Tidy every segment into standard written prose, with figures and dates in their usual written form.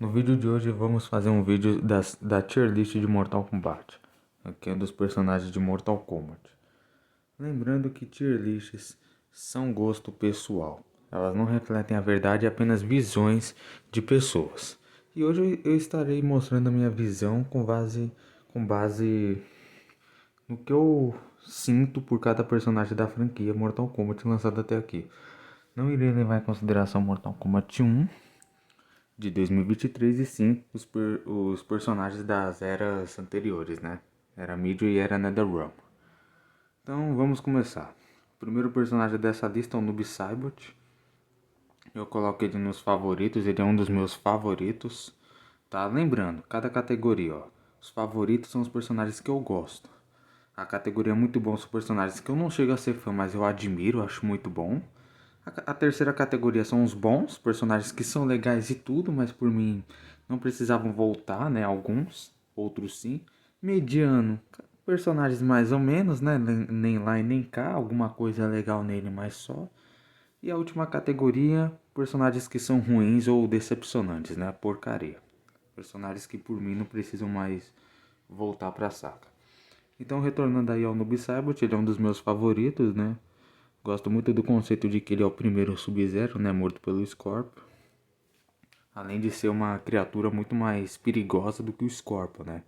No vídeo de hoje vamos fazer um vídeo da tier list de Mortal Kombat, que é um dos personagens de Mortal Kombat. Lembrando que tier lists são gosto pessoal, elas não refletem a verdade, apenas visões de pessoas. E hoje eu estarei mostrando a minha visão com base no que eu sinto por cada personagem da franquia Mortal Kombat lançado até aqui. Não irei levar em consideração Mortal Kombat 1 de 2023 e sim os personagens das eras anteriores, né? Era Midio e era NetherRealm. Então vamos começar. O primeiro personagem dessa lista é o Noob Saibot. Eu coloco ele nos favoritos, ele é um dos meus favoritos. Tá? Lembrando, cada categoria, ó. Os favoritos são os personagens que eu gosto. A categoria muito bom são personagens que eu não chego a ser fã, mas eu admiro, acho muito bom. A terceira categoria são os bons, personagens que são legais e tudo, mas por mim não precisavam voltar, né? Alguns, outros sim. Mediano, personagens mais ou menos, né? Nem lá e nem cá, alguma coisa legal nele, mas só. E a última categoria, personagens que são ruins ou decepcionantes, né? Porcaria. Personagens que por mim não precisam mais voltar pra saca. Então, retornando aí ao Noob Saibot, ele é um dos meus favoritos, né? Gosto muito do conceito de que ele é o primeiro Sub-Zero, né, morto pelo Scorpio. Além de ser uma criatura muito mais perigosa do que o Scorpio, né?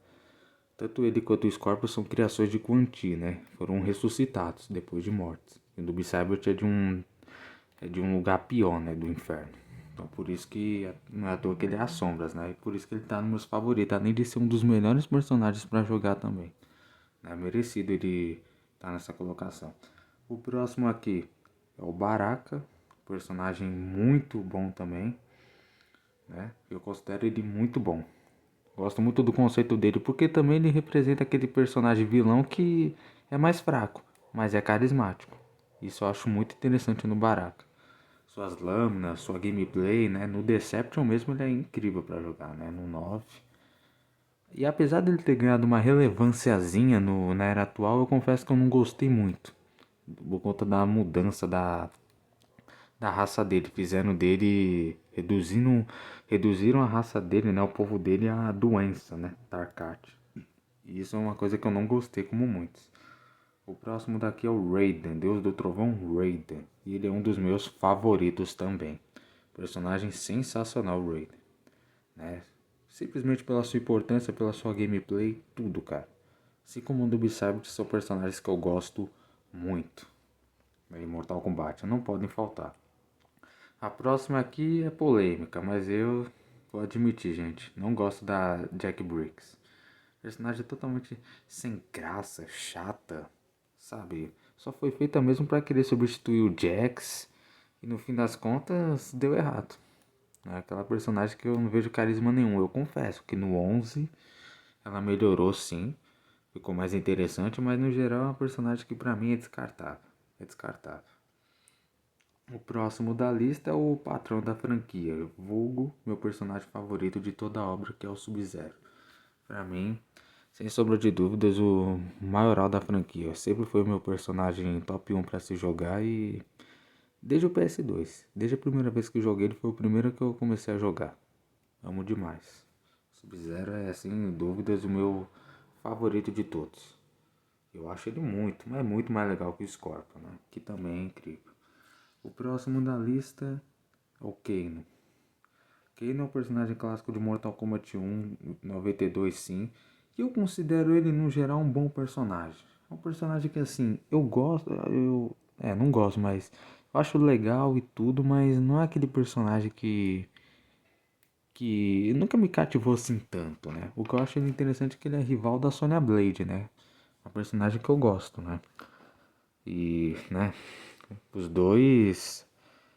Tanto ele quanto o Scorpio são criações de Quan Chi, né? Foram ressuscitados depois de mortos. E o Noob Saibot é de um lugar pior, né, do inferno. Então por isso que não é à toa que ele é as sombras, né? E por isso que ele tá nos meus favoritos, além de ser um dos melhores personagens para jogar também. É merecido ele estar nessa colocação. O próximo aqui é o Baraka, personagem muito bom também, né? Eu considero ele muito bom. Gosto muito do conceito dele, porque também ele representa aquele personagem vilão que é mais fraco, mas é carismático. Isso eu acho muito interessante no Baraka. Suas lâminas, sua gameplay, né? No Deception mesmo ele é incrível para jogar, né? No 9. E apesar dele ter ganhado uma relevânciazinha na era atual, eu confesso que eu não gostei muito. Por conta da mudança da raça dele. Fizeram dele. Reduziram a raça dele, né? O povo dele a doença, né? Tarkat. E isso é uma coisa que eu não gostei como muitos. O próximo daqui é o Raiden, Deus do Trovão Raiden. E ele é um dos meus favoritos também. Personagem sensacional, Raiden. Né? Simplesmente pela sua importância, pela sua gameplay, tudo, cara. Assim como o Noob Saibot são personagens que eu gosto muito. Em Mortal Kombat, não podem faltar. A próxima aqui é polêmica, mas eu vou admitir, gente, não gosto da Jack Briggs. Personagem totalmente sem graça, chata, sabe? Só foi feita mesmo para querer substituir o Jax e no fim das contas deu errado. É aquela personagem que eu não vejo carisma nenhum. Eu confesso que no 11 ela melhorou sim, ficou mais interessante, mas no geral é uma personagem que pra mim é descartável. É descartável. O próximo da lista é o patrão da franquia, vulgo meu personagem favorito de toda a obra, que é o Sub-Zero. Pra mim, sem sombra de dúvidas, o maioral da franquia. Sempre foi o meu personagem top 1 pra se jogar e desde o PS2, desde a primeira vez que joguei, ele foi o primeiro que eu comecei a jogar. Amo demais. Sub-Zero é, sem dúvidas, o meu favorito de todos. Eu acho ele muito, mas é muito mais legal que o Scorpion, né? Que também é incrível. O próximo da lista é o Kano. Kano é um personagem clássico de Mortal Kombat 1, 92 sim. E eu considero ele, no geral, um bom personagem. É um personagem que, assim, eu gosto, não gosto, mas eu acho legal e tudo, mas não é aquele personagem que nunca me cativou assim tanto, né? O que eu acho interessante é que ele é rival da Sonya Blade, né? Uma personagem que eu gosto, né? E, né, os dois,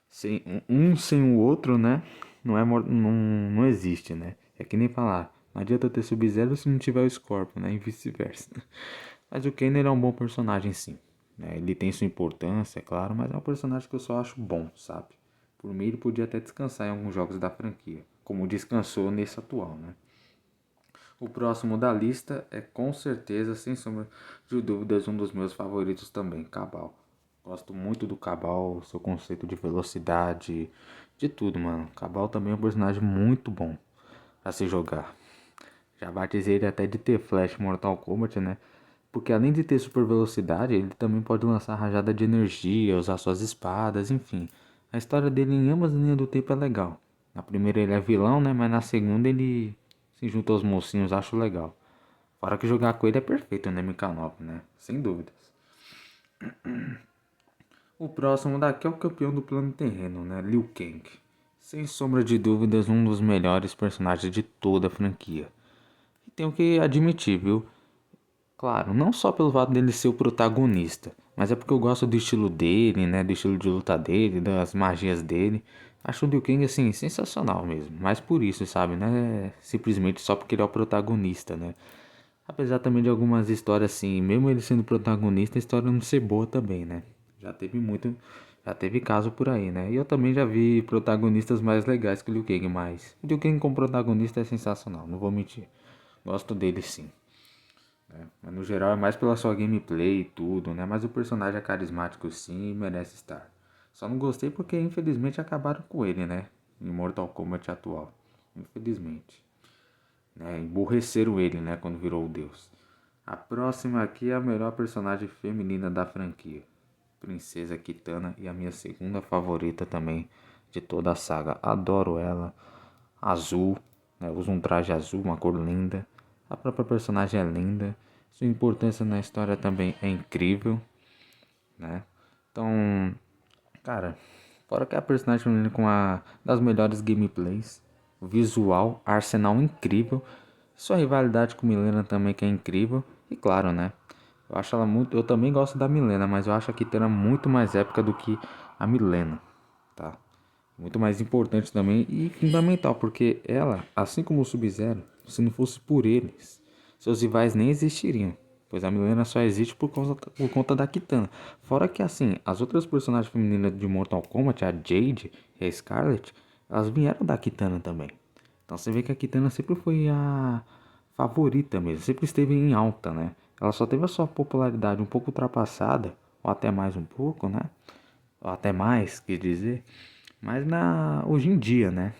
sem o outro, né? Não existe, né? É que nem falar, não adianta ter Sub-Zero se não tiver o Scorpion, né? E vice-versa. Mas o Kano ele é um bom personagem, sim. Né? Ele tem sua importância, é claro, mas é um personagem que eu só acho bom, sabe? Por mim, ele podia até descansar em alguns jogos da franquia, como descansou nesse atual, né? O próximo da lista é com certeza, sem sombra de dúvidas, um dos meus favoritos também, Cabal. Gosto muito do Cabal, seu conceito de velocidade, de tudo, mano. Cabal também é um personagem muito bom. pra se jogar. Já batizei ele até de T-Flash Mortal Kombat, né? Porque além de ter super velocidade, ele também pode lançar rajada de energia, usar suas espadas, enfim. A história dele em ambas as linhas do tempo é legal. Na primeira ele é vilão, né? Mas na segunda ele se junta aos mocinhos, acho legal. Fora que jogar com ele é perfeito, né, MK9, né? Sem dúvidas. O próximo daqui é o campeão do plano terreno, né? Liu Kang. Sem sombra de dúvidas, um dos melhores personagens de toda a franquia. E tenho que admitir, viu? Claro, não só pelo fato dele ser o protagonista, mas é porque eu gosto do estilo dele, né? Do estilo de luta dele, das magias dele. Acho o Liu Kang, assim, sensacional mesmo. Mas por isso, sabe? Né? Simplesmente só porque ele é o protagonista, né? Apesar também de algumas histórias, assim, mesmo ele sendo protagonista, a história não ser boa também, né? Já teve muito, já teve caso por aí, né? E eu também já vi protagonistas mais legais que o Liu Kang, mas o Liu Kang como protagonista é sensacional, não vou mentir. Gosto dele sim. Mas no geral é mais pela sua gameplay e tudo, né? Mas o personagem é carismático sim e merece estar. Só não gostei porque infelizmente acabaram com ele, né? Em Mortal Kombat atual. Infelizmente. Né? Emburreceram ele, né? Quando virou o deus. A próxima aqui é a melhor personagem feminina da franquia. Princesa Kitana e a minha segunda favorita também de toda a saga. Adoro ela. Azul, né? Usa um traje azul, uma cor linda. A própria personagem é linda. Sua importância na história também é incrível, né? Então, cara, fora que a personagem feminina com a das melhores gameplays, visual, arsenal incrível, sua rivalidade com Milena também que é incrível e claro, né? Eu acho ela muito, eu também gosto da Milena, mas eu acho a Kitana muito mais épica do que a Milena, tá? Muito mais importante também e fundamental, porque ela, assim como o Sub-Zero, se não fosse por eles, seus rivais nem existiriam. Pois a Milena só existe por conta da Kitana. Fora que assim, as outras personagens femininas de Mortal Kombat, a Jade e a Scarlet, elas vieram da Kitana também. Então você vê que a Kitana sempre foi a favorita mesmo, sempre esteve em alta, né? Ela só teve a sua popularidade um pouco ultrapassada, ou até mais um pouco, né? Ou até mais, quer dizer, mas hoje em dia, né?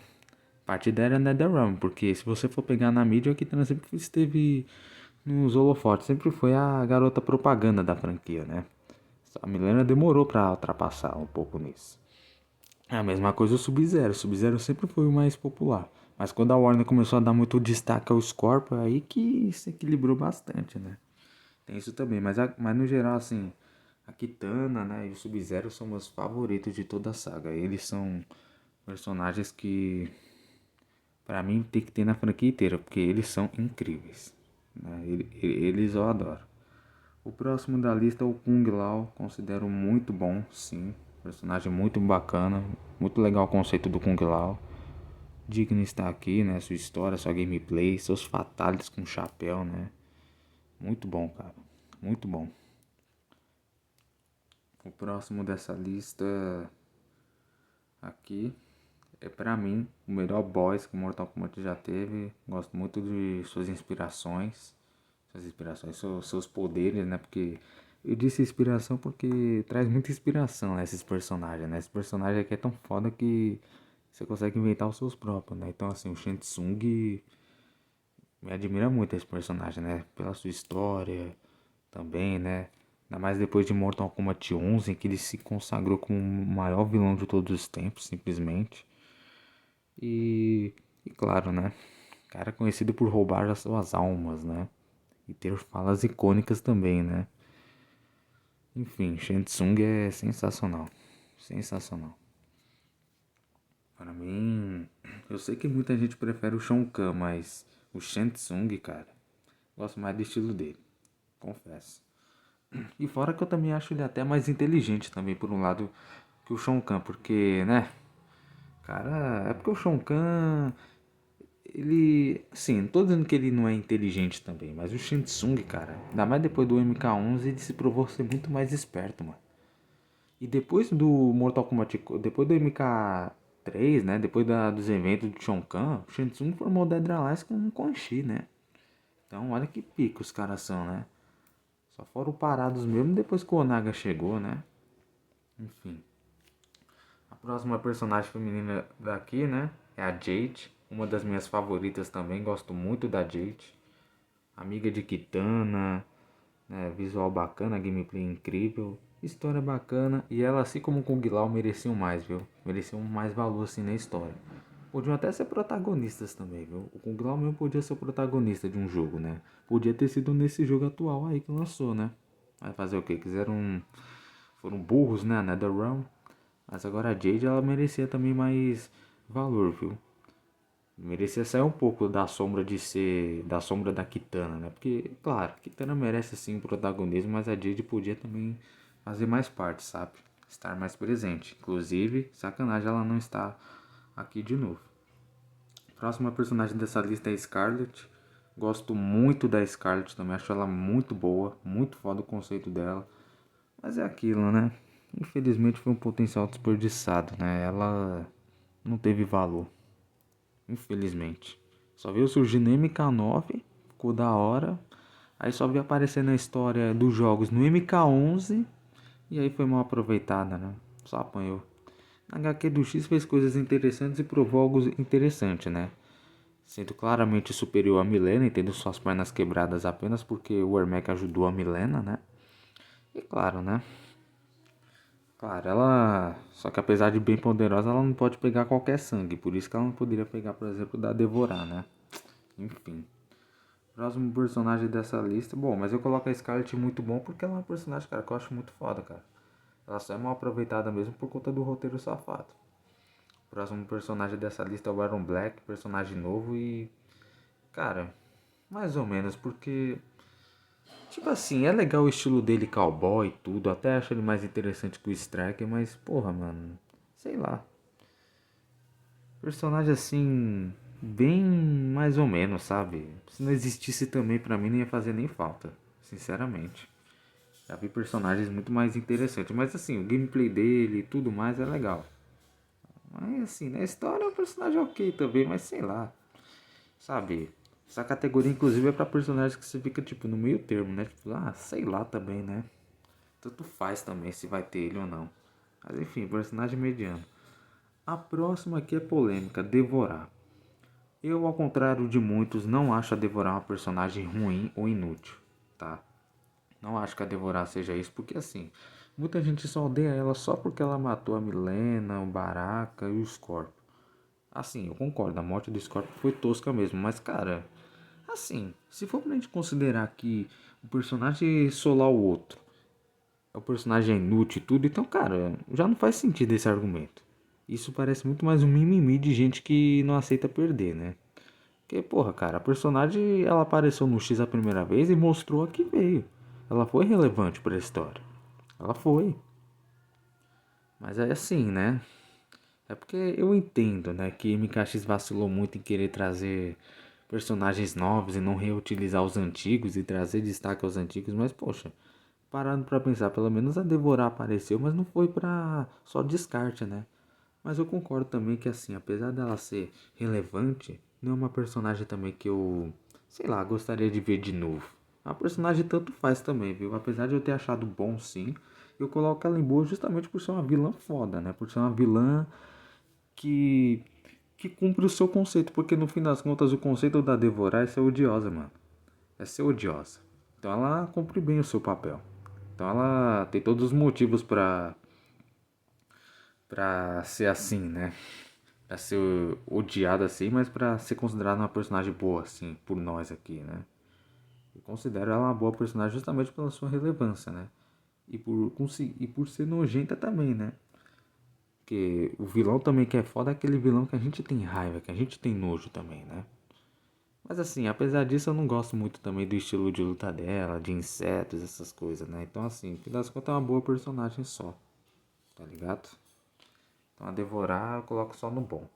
A partir dela é NetherRealm, porque se você for pegar na mídia, a Kitana sempre esteve nos holofotes, sempre foi a garota propaganda da franquia, né? A Milena demorou pra ultrapassar um pouco nisso. É a mesma coisa o Sub-Zero. O Sub-Zero sempre foi o mais popular. Mas quando a Warner começou a dar muito destaque ao Scorpio, é aí que se equilibrou bastante, né? Tem isso também, mas no geral, assim, a Kitana, né, e o Sub-Zero são meus favoritos de toda a saga. Eles são personagens que, pra mim, tem que ter na franquia inteira, porque eles são incríveis. Né? Eles eu adoro. O próximo da lista é o Kung Lao, considero muito bom, sim. Personagem muito bacana, muito legal o conceito do Kung Lao. Digno está aqui, né? Sua história, sua gameplay, seus fatalities com chapéu, né? Muito bom, cara. Muito bom. O próximo dessa lista aqui é pra mim o melhor boss que o Mortal Kombat já teve. Gosto muito de suas inspirações. Seus poderes, né? Porque eu disse inspiração porque traz muita inspiração, né, esses personagens, né? Esse personagem aqui é tão foda que você consegue inventar os seus próprios, né? Então assim, o Shang Tsung me admira muito esse personagem, né? Pela sua história também, né? Ainda mais depois de Mortal Kombat 11, em que ele se consagrou como o maior vilão de todos os tempos, simplesmente. E claro, né? Cara conhecido por roubar as suas almas, né? E ter falas icônicas também, né? Enfim, Shang Tsung é sensacional. Sensacional. Para mim, eu sei que muita gente prefere o Shao Kahn, mas o Shang Tsung, cara, gosto mais do estilo dele. Confesso. E fora que eu também acho ele até mais inteligente também, por um lado, que o Shao Kahn, porque, né? Cara, é porque o Shao Kahn, ele, assim, não tô dizendo que ele não é inteligente também, mas o Shang Tsung, cara, ainda mais depois do MK11, ele se provou ser muito mais esperto, mano. E depois do Mortal Kombat, depois do MK3, né, depois dos eventos do Shao Kahn, o Shang Tsung formou o Dead or Alive com um Quan Chi, né? Então, olha que pica os caras são, né? Só foram parados mesmo depois que o Onaga chegou, né? Enfim. A próxima personagem feminina daqui, né? É a Jade. uma das minhas favoritas também, gosto muito da Jade. Amiga de Kitana, né, visual bacana, gameplay incrível, história bacana. E ela, assim como o Kung Lao, mereciam mais, viu? Mereciam mais valor assim na história. Podiam até ser protagonistas também, viu? O Kung Lao mesmo podia ser o protagonista de um jogo, né? Podia ter sido nesse jogo atual aí que lançou, né? Vai fazer o quê? Foram burros, né? NetherRealm. Mas agora a Jade, ela merecia também mais valor, viu? Merecia sair um pouco da sombra de ser. Da sombra da Kitana, né? Porque, claro, Kitana merece sim o protagonismo, mas a Jade podia também fazer mais parte, sabe? Estar mais presente. Inclusive, sacanagem ela não está aqui de novo. Próxima personagem dessa lista é a Scarlet. Gosto muito da Scarlet também, acho ela muito boa, muito foda o conceito dela. Mas é aquilo, né? Infelizmente foi um potencial desperdiçado, né? Ela não teve valor, infelizmente. Só veio surgir no MK9, ficou da hora. Aí só veio aparecer na história dos jogos no MK11 e aí foi mal aproveitada, né? Só apanhou. Na HQ do X fez coisas interessantes e provou algo interessante, né? Sendo claramente superior a Milena e tendo suas pernas quebradas apenas porque o Ermac ajudou a Milena, né? E claro, né? Claro, ela. Só que apesar de bem poderosa, ela não pode pegar qualquer sangue. Por isso que ela não poderia pegar, por exemplo, da Devorar, né? Enfim. Próximo personagem dessa lista. Bom, mas eu coloco a Scarlet muito bom porque ela é uma personagem, cara, que eu acho muito foda, cara. Ela só é mal aproveitada mesmo por conta do roteiro safado. Próximo personagem dessa lista é o Baron Black, personagem novo e. Cara, mais ou menos, porque. Tipo assim, é legal o estilo dele cowboy e tudo. Até acho ele mais interessante que o Striker, mas porra, mano. Sei lá. Personagem assim. Bem mais ou menos, sabe? Se não existisse também, pra mim não ia fazer nem falta. Sinceramente. Já vi personagens muito mais interessantes. Mas assim, o gameplay dele e tudo mais é legal. Mas assim, na história é um personagem ok também, mas sei lá. Sabe? Essa categoria, inclusive, é pra personagens que você fica, tipo, no meio termo, né? Tipo, ah, sei lá também, né? Tanto faz também se vai ter ele ou não. Mas enfim, personagem mediano. A próxima aqui é polêmica, Devorar. Eu, ao contrário de muitos, não acho a Devorar uma personagem ruim ou inútil, tá? Não acho que a Devorar seja isso, porque assim, muita gente só odeia ela só porque ela matou a Milena, o Baraka e o Scorpio. Assim, eu concordo, a morte do Scorpio foi tosca mesmo, mas cara, assim, se for pra gente considerar que o personagem solar o outro o personagem é inútil e tudo, então, cara, já não faz sentido esse argumento. Isso parece muito mais um mimimi de gente que não aceita perder, né? Porque, porra, cara, a personagem ela apareceu no X a primeira vez e mostrou a que veio. Ela foi relevante para a história. Ela foi. Mas é assim, né? É porque eu entendo, né, que MKX vacilou muito em querer trazer personagens novos e não reutilizar os antigos e trazer destaque aos antigos, mas poxa, parando pra pensar, pelo menos a Devorar apareceu, mas não foi pra só descarte, né? Mas eu concordo também que assim, apesar dela ser relevante, não é uma personagem também que eu, sei lá, gostaria de ver de novo. A personagem tanto faz também, viu? Apesar de eu ter achado bom sim, eu coloco ela em boa justamente por ser uma vilã foda, né? Por ser uma vilã que que cumpre o seu conceito, porque no fim das contas o conceito da Devorar é ser odiosa, mano. É ser odiosa. Então ela cumpre bem o seu papel. Então ela tem todos os motivos pra ser assim, né? Pra ser odiada assim, mas pra ser considerada uma personagem boa, assim, por nós aqui, né? Eu considero ela uma boa personagem justamente pela sua relevância, né? E por ser nojenta também, né? Porque o vilão também que é foda é aquele vilão que a gente tem raiva, que a gente tem nojo também, né? Mas assim, apesar disso, eu não gosto muito também do estilo de luta dela, de insetos, essas coisas, né? Então, assim, no fim das contas, é uma boa personagem só, tá ligado? Então, a Devorar eu coloco só no bom.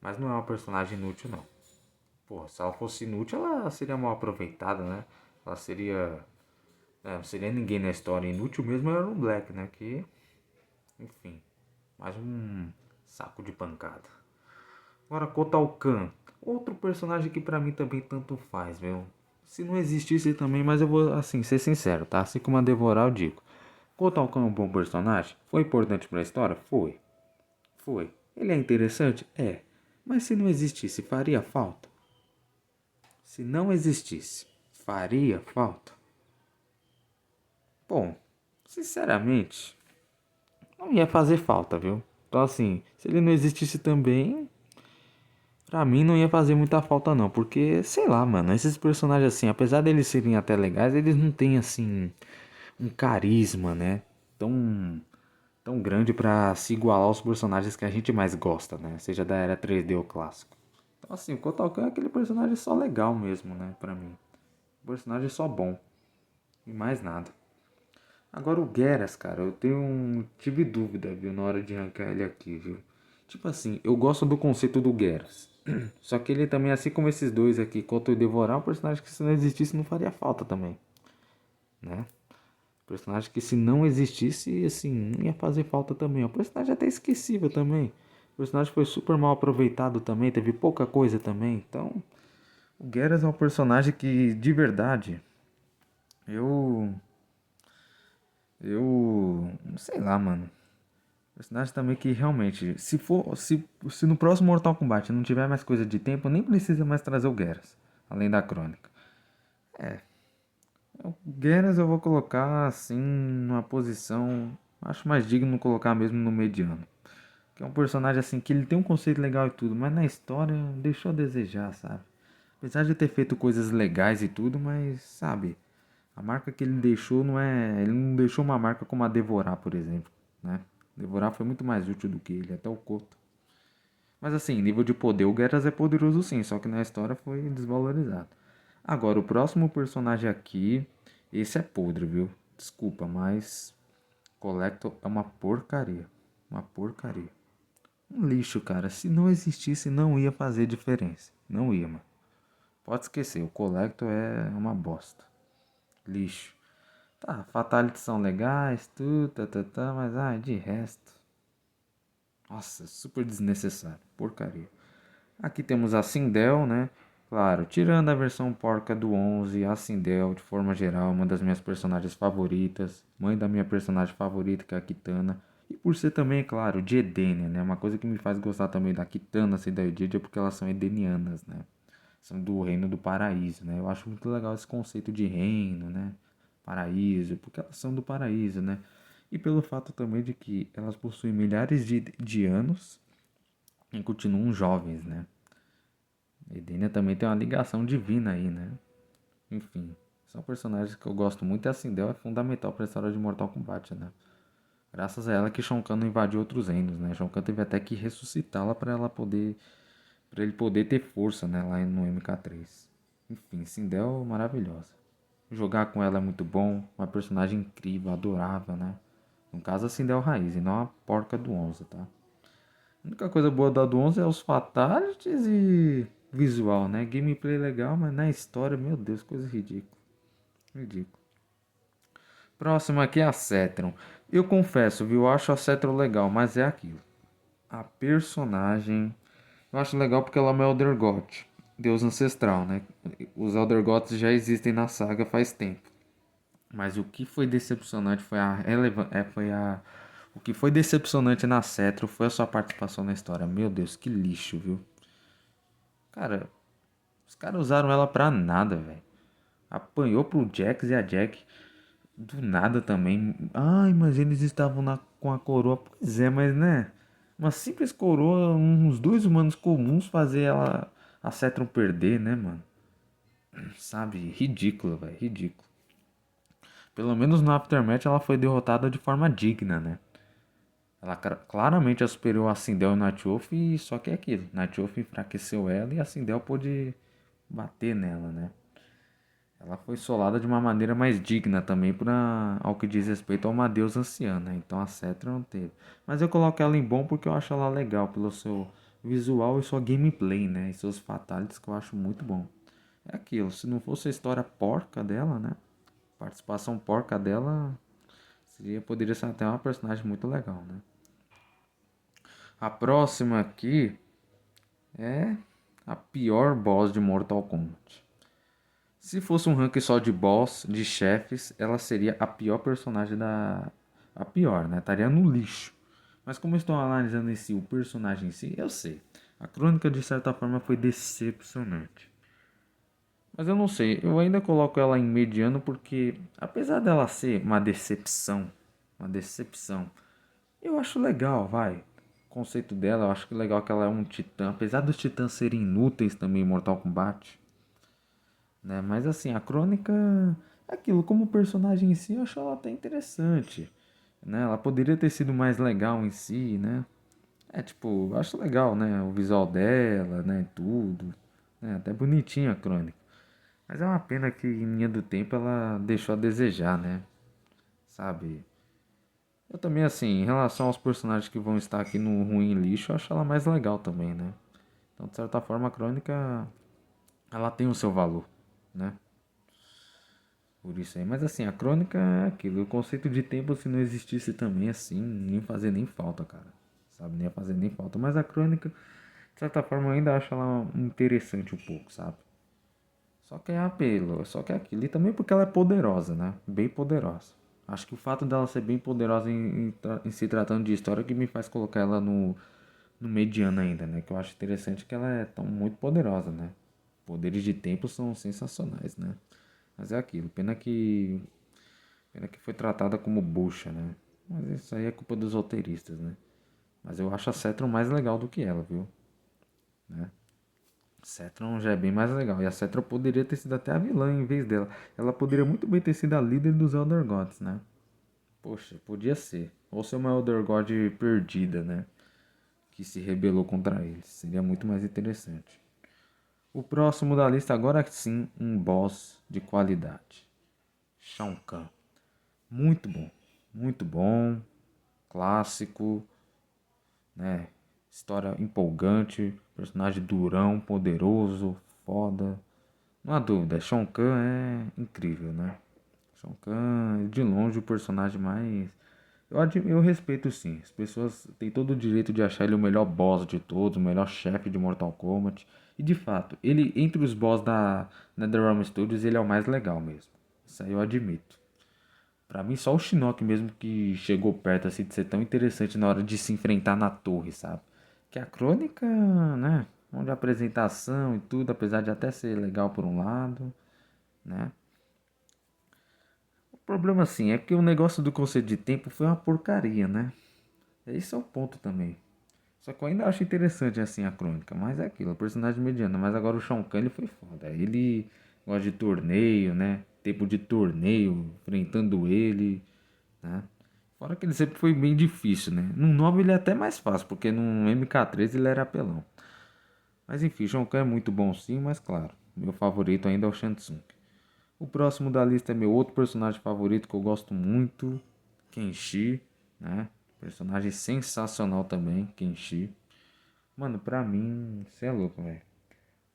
Mas não é uma personagem inútil, não. Pô, se ela fosse inútil, ela seria mal aproveitada, né? Ela seria. Não seria ninguém na história. Inútil mesmo era o Black, né? Que, enfim, mais um saco de pancada. Agora, Kotal Kahn. Outro personagem que pra mim também tanto faz, meu. Se não existisse também, mas eu vou, assim, ser sincero, tá? Assim como a Devorar, eu digo. Kotal Kahn é um bom personagem? Foi importante pra história? Foi. Foi. Ele é interessante? É. Mas se não existisse, faria falta? Se não existisse, faria falta? Bom, sinceramente, não ia fazer falta, viu? Então assim, se ele não existisse também, pra mim não ia fazer muita falta não, porque, sei lá, mano, esses personagens assim, apesar deles serem até legais, eles não têm assim um carisma, né? Tão tão grande pra se igualar aos personagens que a gente mais gosta, né? Seja da era 3D ou clássico. Então assim, o Kotal Kahn é aquele personagem só legal mesmo, né, pra mim. Um personagem só bom e mais nada. Agora o Geras, cara, tive dúvida, viu, na hora de arrancar ele aqui, viu? Tipo assim, eu gosto do conceito do Geras. Só que ele também, assim como esses dois aqui, Kotal e Devorar, é um personagem que se não existisse não faria falta também, né? Personagem que se não existisse, assim, não ia fazer falta também. É um personagem até esquecível também. O personagem foi super mal aproveitado também, teve pouca coisa também. Então, o Geras é um personagem que, de verdade, eu não sei lá, mano. Personagem também que realmente, se no próximo Mortal Kombat não tiver mais coisa de tempo, nem precisa mais trazer o Geras, além da crônica. O Geras eu vou colocar assim numa posição, acho mais digno colocar mesmo no mediano. Que é um personagem assim que ele tem um conceito legal e tudo, mas na história deixou a desejar, sabe? Apesar de ter feito coisas legais e tudo, mas sabe, a marca que ele deixou não é, ele não deixou uma marca como a Devorar, por exemplo, né? Devorar foi muito mais útil do que ele, até o Koto. Mas assim, nível de poder, o Geras é poderoso sim, só que na história foi desvalorizado. Agora, o próximo personagem aqui, esse é podre, viu? Desculpa, mas Collector é uma porcaria. Uma porcaria. Um lixo, cara. Se não existisse, não ia fazer diferença. Não ia, mano. Pode esquecer, o Collector é uma bosta. Lixo. Tá, Fatalities são legais, tudo, mas de resto. Nossa, super desnecessário. Porcaria. Aqui temos a Sindel, né? Claro, tirando a versão porca do 11, a Sindel, de forma geral, é uma das minhas personagens favoritas. Mãe da minha personagem favorita, que é a Kitana. E por ser também, claro, de Edenia, né? Uma coisa que me faz gostar também da Kitana, Sindel e Didia, é porque elas são edenianas, né? São do reino do paraíso, né? Eu acho muito legal esse conceito de reino, né? Paraíso, porque elas são do paraíso, né? E pelo fato também de que elas possuem milhares de anos e continuam jovens, né? Edenia também tem uma ligação divina aí, né? Enfim, são personagens que eu gosto muito e a Sindel é fundamental para a história de Mortal Kombat, né? Graças a ela que Shao Kahn não invadiu outros reinos, né? Shao Kahn teve até que ressuscitá-la para ele poder ter força, né, lá no MK3. Enfim, Sindel maravilhosa. Jogar com ela é muito bom, uma personagem incrível, adorável, né? No caso a Sindel raiz e não a porca do 11, tá? A única coisa boa da do 11 é os fatalities e visual, né? Gameplay legal, mas na história, meu Deus, coisa ridícula. Ridículo. Próximo aqui é a Cetron. Eu confesso, viu? Eu acho a Cetron legal, mas é aquilo. A personagem. Eu acho legal porque ela é uma Elder God, deus ancestral, né? Os Elder Gods já existem na saga faz tempo. Mas o que foi decepcionante foi o que foi decepcionante na Cetro foi a sua participação na história. Meu Deus, que lixo, viu? Cara, os caras usaram ela pra nada, velho. Apanhou pro Jax e a Jack do nada também. Ai, mas eles estavam com a coroa. Pois é, mas né? Uma simples coroa, uns dois humanos comuns fazer a Cetron perder, né, mano? Sabe? Ridículo, velho. Ridículo. Pelo menos no Aftermath ela foi derrotada de forma digna, né? Ela claramente a superou a Sindel e Night Wolf, e só que é aquilo. Night Wolf enfraqueceu ela e a Sindel pôde bater nela, né? Ela foi solada de uma maneira mais digna também ao que diz respeito a uma deusa anciã, né? Então a Cetra não teve. Mas eu coloco ela em bom porque eu acho ela legal pelo seu visual e sua gameplay, né? E seus fatalities que eu acho muito bom. É aquilo, se não fosse a história porca dela, né? Participação porca dela poderia ser até uma personagem muito legal, né? A próxima aqui é a pior boss de Mortal Kombat. Se fosse um ranking só de boss, de chefes, ela seria a pior personagem da. A pior, né? Estaria no lixo. Mas como eu estou analisando em si o personagem em si, eu sei. A crônica, de certa forma, foi decepcionante. Mas eu não sei, eu ainda coloco ela em mediano porque, apesar dela ser uma decepção, eu acho legal, vai. O conceito dela, eu acho que legal que ela é um titã. Apesar dos titãs serem inúteis também em Mortal Kombat, né? Mas assim, a crônica, aquilo, como personagem em si, eu acho ela até interessante, né? Ela poderia ter sido mais legal em si, né? É, tipo, eu acho legal, né? O visual dela, né? Tudo, né? Até bonitinha a crônica. Mas é uma pena que em linha do tempo ela deixou a desejar, né? Sabe? Eu também, assim, em relação aos personagens que vão estar aqui no Ruim e Lixo, eu acho ela mais legal também, né? Então, de certa forma, a crônica, ela tem o seu valor, né? Por isso aí. Mas, assim, a crônica é aquilo. O conceito de tempo, se não existisse também, assim, nem ia fazer nem falta, cara. Sabe? Nem ia fazer nem falta. Mas a crônica, de certa forma, eu ainda acho ela interessante um pouco, sabe? Só que é apelo, só que é aquilo. E também porque ela é poderosa, né? Bem poderosa. Acho que o fato dela ser bem poderosa em se tratando de história que me faz colocar ela no mediano ainda, né? Que eu acho interessante que ela é tão muito poderosa, né? Poderes de tempo são sensacionais, né? Mas é aquilo. Pena que foi tratada como bucha, né? Mas isso aí é culpa dos roteiristas, né? Mas eu acho a Cetron mais legal do que ela, viu? Né? Cetron já é bem mais legal. E a Cetron poderia ter sido até a vilã em vez dela. Ela poderia muito bem ter sido a líder dos Elder Gods, né? Poxa, podia ser. Ou ser uma Elder God perdida, né? Que se rebelou contra eles. Seria muito mais interessante. O próximo da lista agora sim, um boss de qualidade. Shao Kahn. Muito bom. Muito bom. Clássico, né? História empolgante. Personagem durão, poderoso, foda. Não há dúvida, Shao Kahn é incrível, né? Shao Kahn é de longe o personagem mais. Eu respeito sim. As pessoas têm todo o direito de achar ele o melhor boss de todos, o melhor chefe de Mortal Kombat. E de fato, ele entre os boss da NetherRealm Studios, ele é o mais legal mesmo. Isso aí eu admito. Pra mim, só o Shinnok mesmo que chegou perto assim de ser tão interessante na hora de se enfrentar na torre, sabe? Que a crônica, né? Onde a apresentação e tudo, apesar de até ser legal por um lado, né? O problema assim é que o negócio do conceito de tempo foi uma porcaria, né? Esse é o ponto também. Só que eu ainda acho interessante assim a crônica, mas é aquilo, o personagem mediano. Mas agora o Shao Kahn ele foi foda. Ele gosta de torneio, né? Tempo de torneio, enfrentando ele, né? Fora que ele sempre foi bem difícil, né? No 9 ele é até mais fácil, porque no MK3 ele era apelão. Mas enfim, Shao Kahn é muito bom sim, mas claro, meu favorito ainda é o Shang Tsung. O próximo da lista é meu outro personagem favorito que eu gosto muito, Kenshi, né? Personagem sensacional também, Kenshi. Mano, pra mim, você é louco, velho.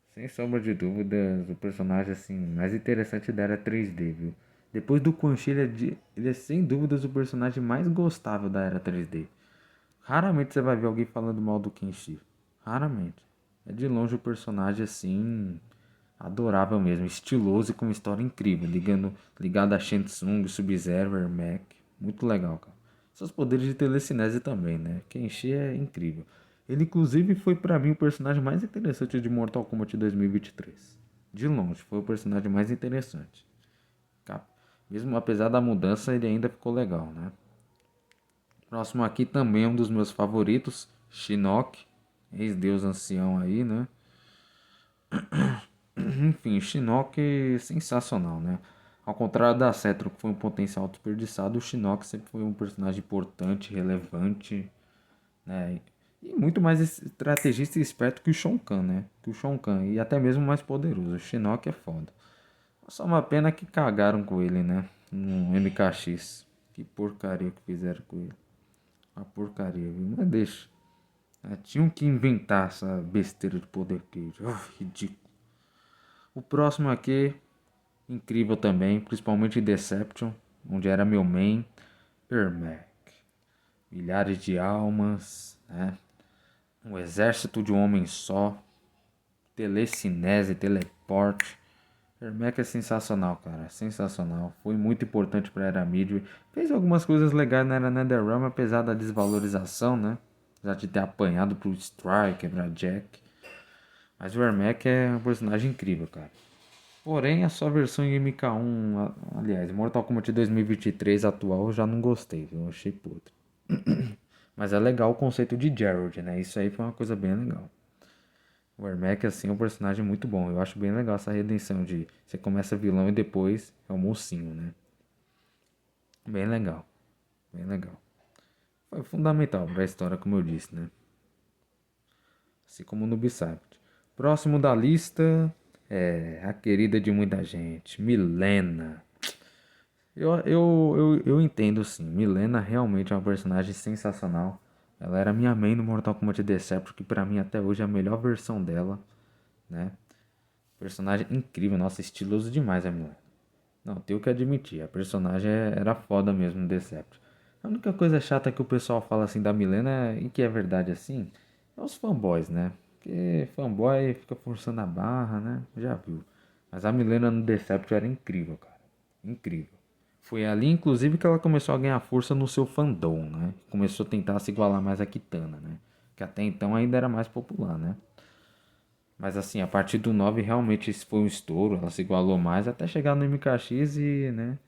Sem sombra de dúvidas, o personagem assim mais interessante da era 3D, viu? Depois do Quan Chi, ele é sem dúvidas o personagem mais gostável da era 3D. Raramente você vai ver alguém falando mal do Kenshi. Raramente. É de longe o personagem assim adorável mesmo, estiloso e com uma história incrível, ligado a Shang Tsung, Sub-Zero, Ermac. Muito legal, cara. Seus poderes de telecinese também, né? Kenshi é incrível. Ele inclusive foi pra mim o personagem mais interessante de Mortal Kombat 2023. De longe, foi o personagem mais interessante. Mesmo apesar da mudança, ele ainda ficou legal, né? Próximo aqui também é um dos meus favoritos, Shinnok, ex-deus ancião aí, né? Enfim, Shinnok é sensacional, né? Ao contrário da Cetro, que foi um potencial desperdiçado, o Shinnok sempre foi um personagem importante, relevante, né? E muito mais estrategista e esperto que o Shao Kahn, né? Que o Shao Kahn, e até mesmo mais poderoso. O Shinnok é foda. Só uma pena que cagaram com ele, né? No MKX. Que porcaria que fizeram com ele. Uma porcaria, viu? Mas deixa. Tinham que inventar essa besteira de poder cage. Ridículo. O próximo aqui, incrível também, principalmente Deception, onde era meu main, Ermac. Milhares de almas, né? Um exército de um homem só, telecinese, teleporte. Ermac é sensacional, cara, sensacional. Foi muito importante para a Era Midway. Fez algumas coisas legais na Era Netherrealm, apesar da desvalorização, né? apesar de ter apanhado pro Striker, pra Jack. Mas o Ermac é um personagem incrível, cara. Porém, a sua versão em MK1, aliás, Mortal Kombat 2023 atual, eu já não gostei, viu? Eu achei podre. Mas é legal o conceito de Gerald, né? Isso aí foi uma coisa bem legal. O Ermac, assim, é um personagem muito bom. Eu acho bem legal essa redenção de você começa vilão e depois é o mocinho, né? Bem legal, bem legal. Foi fundamental para a história, como eu disse, né? Assim como no Ubisoft. Próximo da lista é a querida de muita gente, Milena. Eu entendo sim, Milena realmente é uma personagem sensacional. Ela era minha main no Mortal Kombat Deception, que pra mim até hoje é a melhor versão dela, né? Personagem incrível, nossa, estiloso demais a Milena. Não, tenho que admitir, a personagem era foda mesmo no Deception. A única coisa chata que o pessoal fala assim da Milena, e que é verdade assim, é os fanboys, né? Porque fanboy fica forçando a barra, né? Já viu. Mas a Milena no Deception era incrível, cara. Incrível. Foi ali, inclusive, que ela começou a ganhar força no seu fandom, né? Começou a tentar se igualar mais a Kitana, né? Que até então ainda era mais popular, né? Mas assim, a partir do 9 realmente isso foi um estouro, ela se igualou mais até chegar no MKX e, né,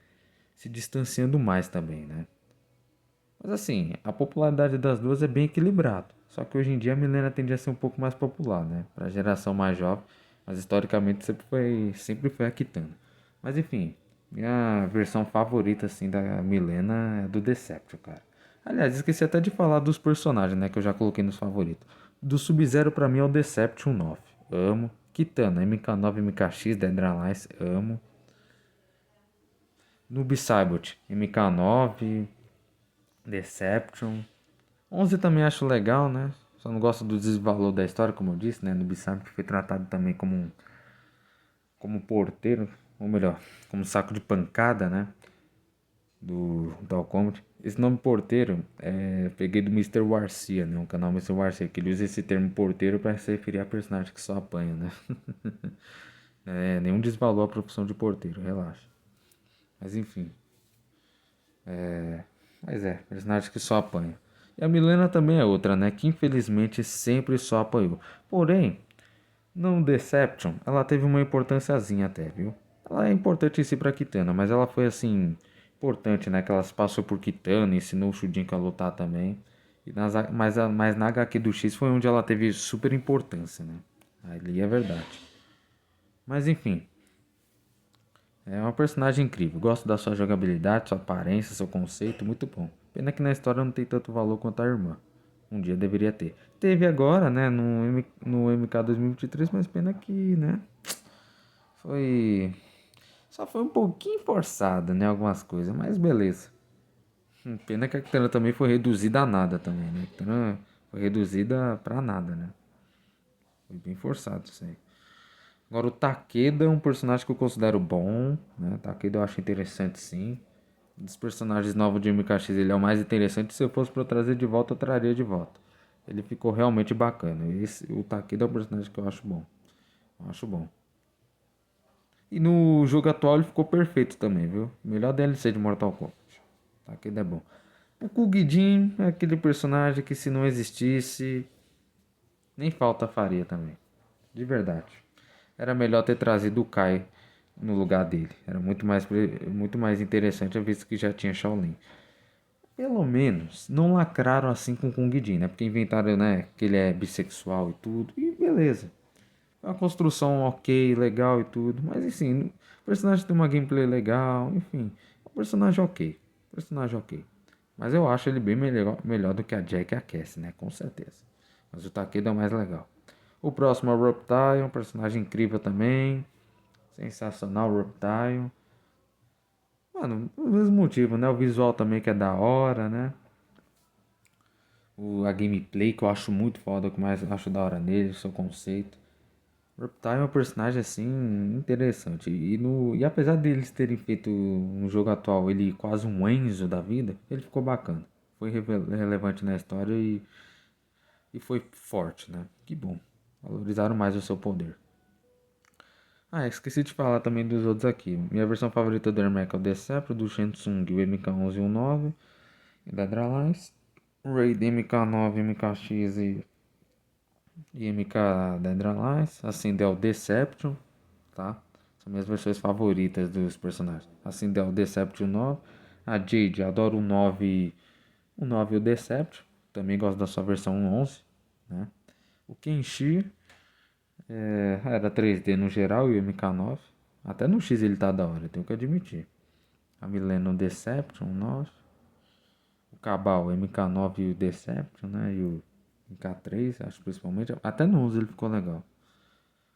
se distanciando mais também, né? Mas assim, a popularidade das duas é bem equilibrado. Só que hoje em dia a Milena tende a ser um pouco mais popular, né? Pra geração mais jovem, mas historicamente sempre foi a Kitana. Mas enfim, minha versão favorita assim da Milena é do Deception, cara. Aliás, esqueci até de falar dos personagens, né, que eu já coloquei nos favoritos. Do Sub-Zero pra mim é o Deception 9. Amo. Kitana, MK9, MKX, Dead or Alive, amo. Noob Saibot, MK9, Deception. 11 também acho legal, né? Só não gosto do desvalor da história, como eu disse, né? Noob Saibot foi tratado também como porteiro, ou melhor, como saco de pancada, né? Do Mortal Kombat. Esse nome porteiro peguei do Mister Warcia, né? Um canal Mister Warcia, que ele usa esse termo porteiro para se referir a personagem que só apanha, né? Nenhum desvalor a profissão de porteiro, relaxa. Mas enfim. Mas personagem que só apanha. E a Milena também é outra, né? Que infelizmente sempre só apanhou. Porém, no Deception, ela teve uma importânciazinha até, viu? Ela é importante em si pra Kitana, mas ela foi assim, importante, né? Que ela se passou por Kitana, ensinou o Shujinko a lutar também. Mas na HQ do X foi onde ela teve super importância, né? Ali é verdade. Mas enfim, é uma personagem incrível. Gosto da sua jogabilidade, sua aparência, seu conceito, muito bom. Pena que na história não tem tanto valor quanto a irmã. Um dia deveria ter. Teve agora, né, no MK 2023, mas pena que, né, foi... Só foi um pouquinho forçada, né, algumas coisas, mas beleza. Pena que a Kitana também foi reduzida a nada também, né? A Kitana foi reduzida pra nada, né? Foi bem forçado isso aí. Agora o Takeda é um personagem que eu considero bom, né? O Takeda eu acho interessante sim. Dos personagens novos de MKX, ele é o mais interessante. Se eu fosse para trazer de volta, eu traria de volta. Ele ficou realmente bacana. O Takeda é um personagem que eu acho bom. Eu acho bom. E no jogo atual ele ficou perfeito também, viu? Melhor DLC de Mortal Kombat. Takeda é bom. O Kugidin é aquele personagem que se não existisse, nem falta faria também. De verdade. Era melhor ter trazido o Kai no lugar dele. Era muito mais interessante, visto que já tinha Shaolin. Pelo menos não lacraram assim com o Kung Jin, né? Porque inventaram, né, que ele é bissexual e tudo. E beleza. É uma construção ok, legal e tudo. Mas assim, o personagem tem uma gameplay legal, enfim. É um personagem ok. Personagem ok. Mas eu acho ele bem melhor do que a Jack e a Cassie, né? Com certeza. Mas o Takeda é o mais legal. O próximo é o Reptile, um personagem incrível também. Sensacional, o Reptile. Mano, o mesmo motivo, né? O visual também que é da hora, né? A gameplay que eu acho muito foda, o que mais eu acho da hora nele, o seu conceito. O Reptile é um personagem assim interessante. E apesar deles terem feito no jogo atual ele quase um Enzo da vida, ele ficou bacana. Foi relevante na história e foi forte, né? Que bom. Valorizaram mais o seu poder. Esqueci de falar também dos outros aqui. Minha versão favorita do Ermac é o Decepro, do Shensung, o MK11 e o 9, e da Dralais. O Raid MK9, MKX e MK Dendralice. A Sindel Deception, tá? São minhas versões favoritas dos personagens. A Sindel Deception 9. A Jade, adoro o 9 e o Deception. Também gosto da sua versão 11, né? O Kenshi era 3D no geral e o MK9. Até no X ele tá da hora, tenho que admitir. A Millennium Deception 9. O Cabal, o MK9 e o Deception, né? E o MK3, acho principalmente. Até no 11 ele ficou legal.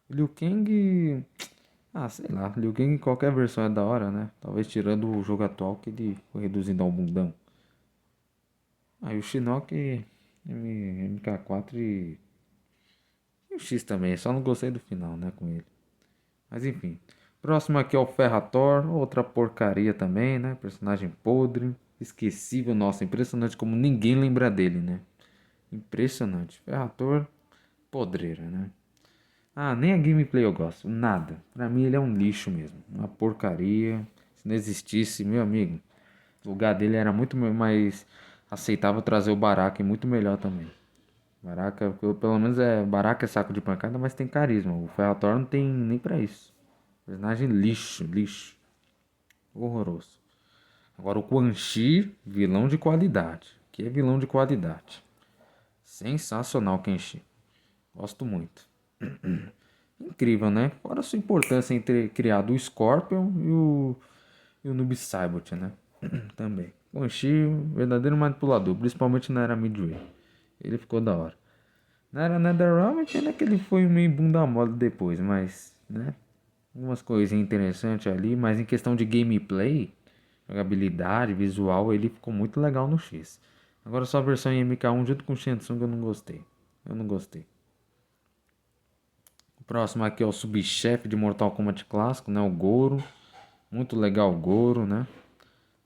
O Liu Kang. Ah, sei lá. Liu Kang em qualquer versão é da hora, né? Talvez tirando o jogo atual que ele foi reduzindo ao bundão. Aí o Shinnok MK4 e o X também. Só não gostei do final, né? Com ele. Mas enfim. Próximo aqui é o Ferrator. Outra porcaria também, né? Personagem podre. Esquecível. Nossa, impressionante como ninguém lembra dele, né? Impressionante. Ferrator, podreira, né? Ah, nem a gameplay eu gosto. Nada. Pra mim ele é um lixo mesmo. Uma porcaria. Se não existisse, meu amigo, o lugar dele era muito mais aceitável trazer o Baraka e muito melhor também. Baraka, pelo menos Baraka é saco de pancada, mas tem carisma. O Ferrator não tem nem pra isso. Personagem lixo, lixo. Horroroso. Agora o Quan Chi, vilão de qualidade. Que é vilão de qualidade. Sensacional, Kenshi. Gosto muito. Incrível, né? Fora a sua importância em ter criado o Scorpion e o Noob Saibot, né? Também. Quan Chi, verdadeiro manipulador, principalmente na era Midway. Ele ficou da hora. Na era NetherRealm, ainda que ele foi meio bunda mole depois, mas, né? Algumas coisinhas interessantes ali, mas em questão de gameplay, jogabilidade, visual, ele ficou muito legal no X. Agora só a versão em MK1 junto com o Shensung eu não gostei. Eu não gostei. O próximo aqui é o subchefe de Mortal Kombat clássico, né? O Goro. Muito legal o Goro, né?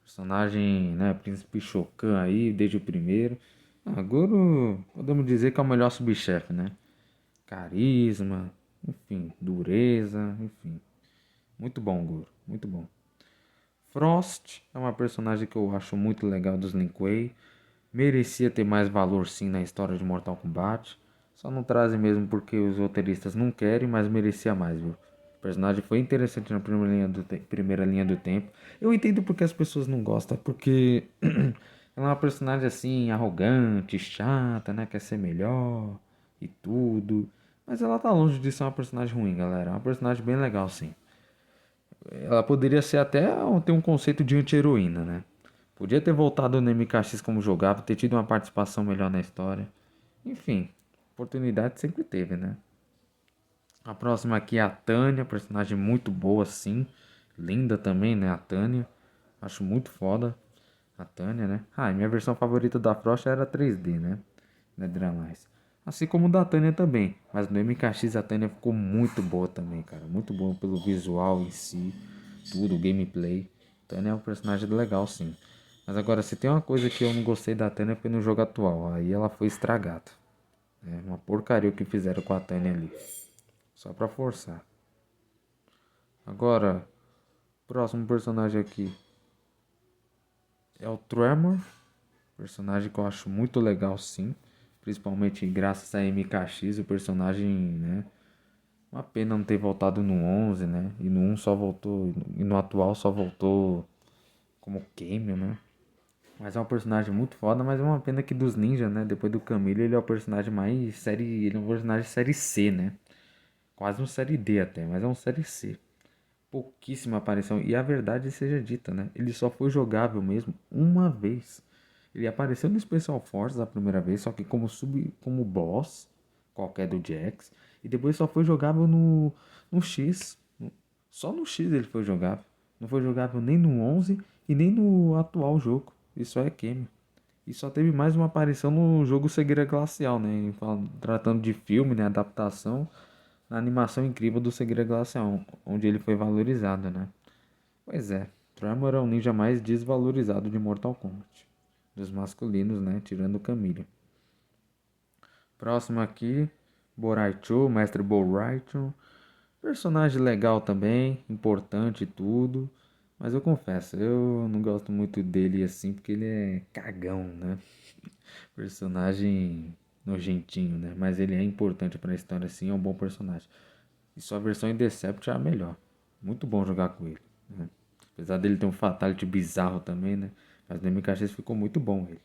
Personagem, né? Príncipe Shokan aí, desde o primeiro. Ah, Goro, podemos dizer que é o melhor subchefe, né? Carisma, enfim, dureza, enfim. Muito bom, Goro, muito bom. Frost é uma personagem que eu acho muito legal dos Lin Kuei. Merecia ter mais valor sim na história de Mortal Kombat. Só não trazem mesmo porque os roteiristas não querem, mas merecia mais, viu? O personagem foi interessante na primeira linha do tempo. Eu entendo porque as pessoas não gostam, porque ela é uma personagem assim, arrogante, chata, né? Quer ser melhor e tudo. Mas ela tá longe de ser uma personagem ruim, galera. É uma personagem bem legal, sim. Ela poderia ser até ter um conceito de anti-heroína, né? Podia ter voltado no MKX como jogava, ter tido uma participação melhor na história. Enfim, oportunidade sempre teve, né? A próxima aqui é a Tânia, personagem muito boa, sim. Linda também, né? A Tânia. Acho muito foda a Tânia, né? Ah, e minha versão favorita da Frost era 3D, né? Não é Dramais. Assim como o da Tânia também. Mas no MKX a Tânia ficou muito boa também, cara. Muito boa pelo visual em si. Tudo, gameplay. Tânia é um personagem legal, sim. Mas agora, se tem uma coisa que eu não gostei da Tânia foi no jogo atual. Aí ela foi estragada. É uma porcaria o que fizeram com a Tânia ali. Só pra forçar. Agora, próximo personagem aqui é o Tremor. Personagem que eu acho muito legal, sim. Principalmente graças a MKX, o personagem, né? Uma pena não ter voltado no 11, né? E no 1 só voltou, e no atual só voltou como cameo, né? Mas é um personagem muito foda, mas é uma pena que dos ninjas, né? Depois do Camille, ele é o personagem mais série, ele é um personagem série C, né? Quase um série D até, mas é um série C. Pouquíssima aparição. E a verdade seja dita, né? Ele só foi jogável mesmo uma vez. Ele apareceu no Special Forces a primeira vez, só que como boss, qualquer do Jax. E depois só foi jogável no X. Só no X ele foi jogável. Não foi jogável nem no 11 e nem no atual jogo. Isso é cameo. E só teve mais uma aparição no jogo Cegueira Glacial, né? Tratando de filme, né? Adaptação na animação incrível do Cegueira Glacial, onde ele foi valorizado, né? Pois é, Tremor é o ninja mais desvalorizado de Mortal Kombat. Dos masculinos, né? Tirando o Camille. Próximo aqui, Boraicho, Mestre Boraicho. Personagem legal também, importante e tudo. Mas eu confesso, eu não gosto muito dele assim porque ele é cagão, né? Personagem nojentinho, né? Mas ele é importante pra história, sim, é um bom personagem. E sua versão em Deception é a melhor. Muito bom jogar com ele, né? Apesar dele ter um fatality bizarro também, né? Mas no MKX ficou muito bom ele.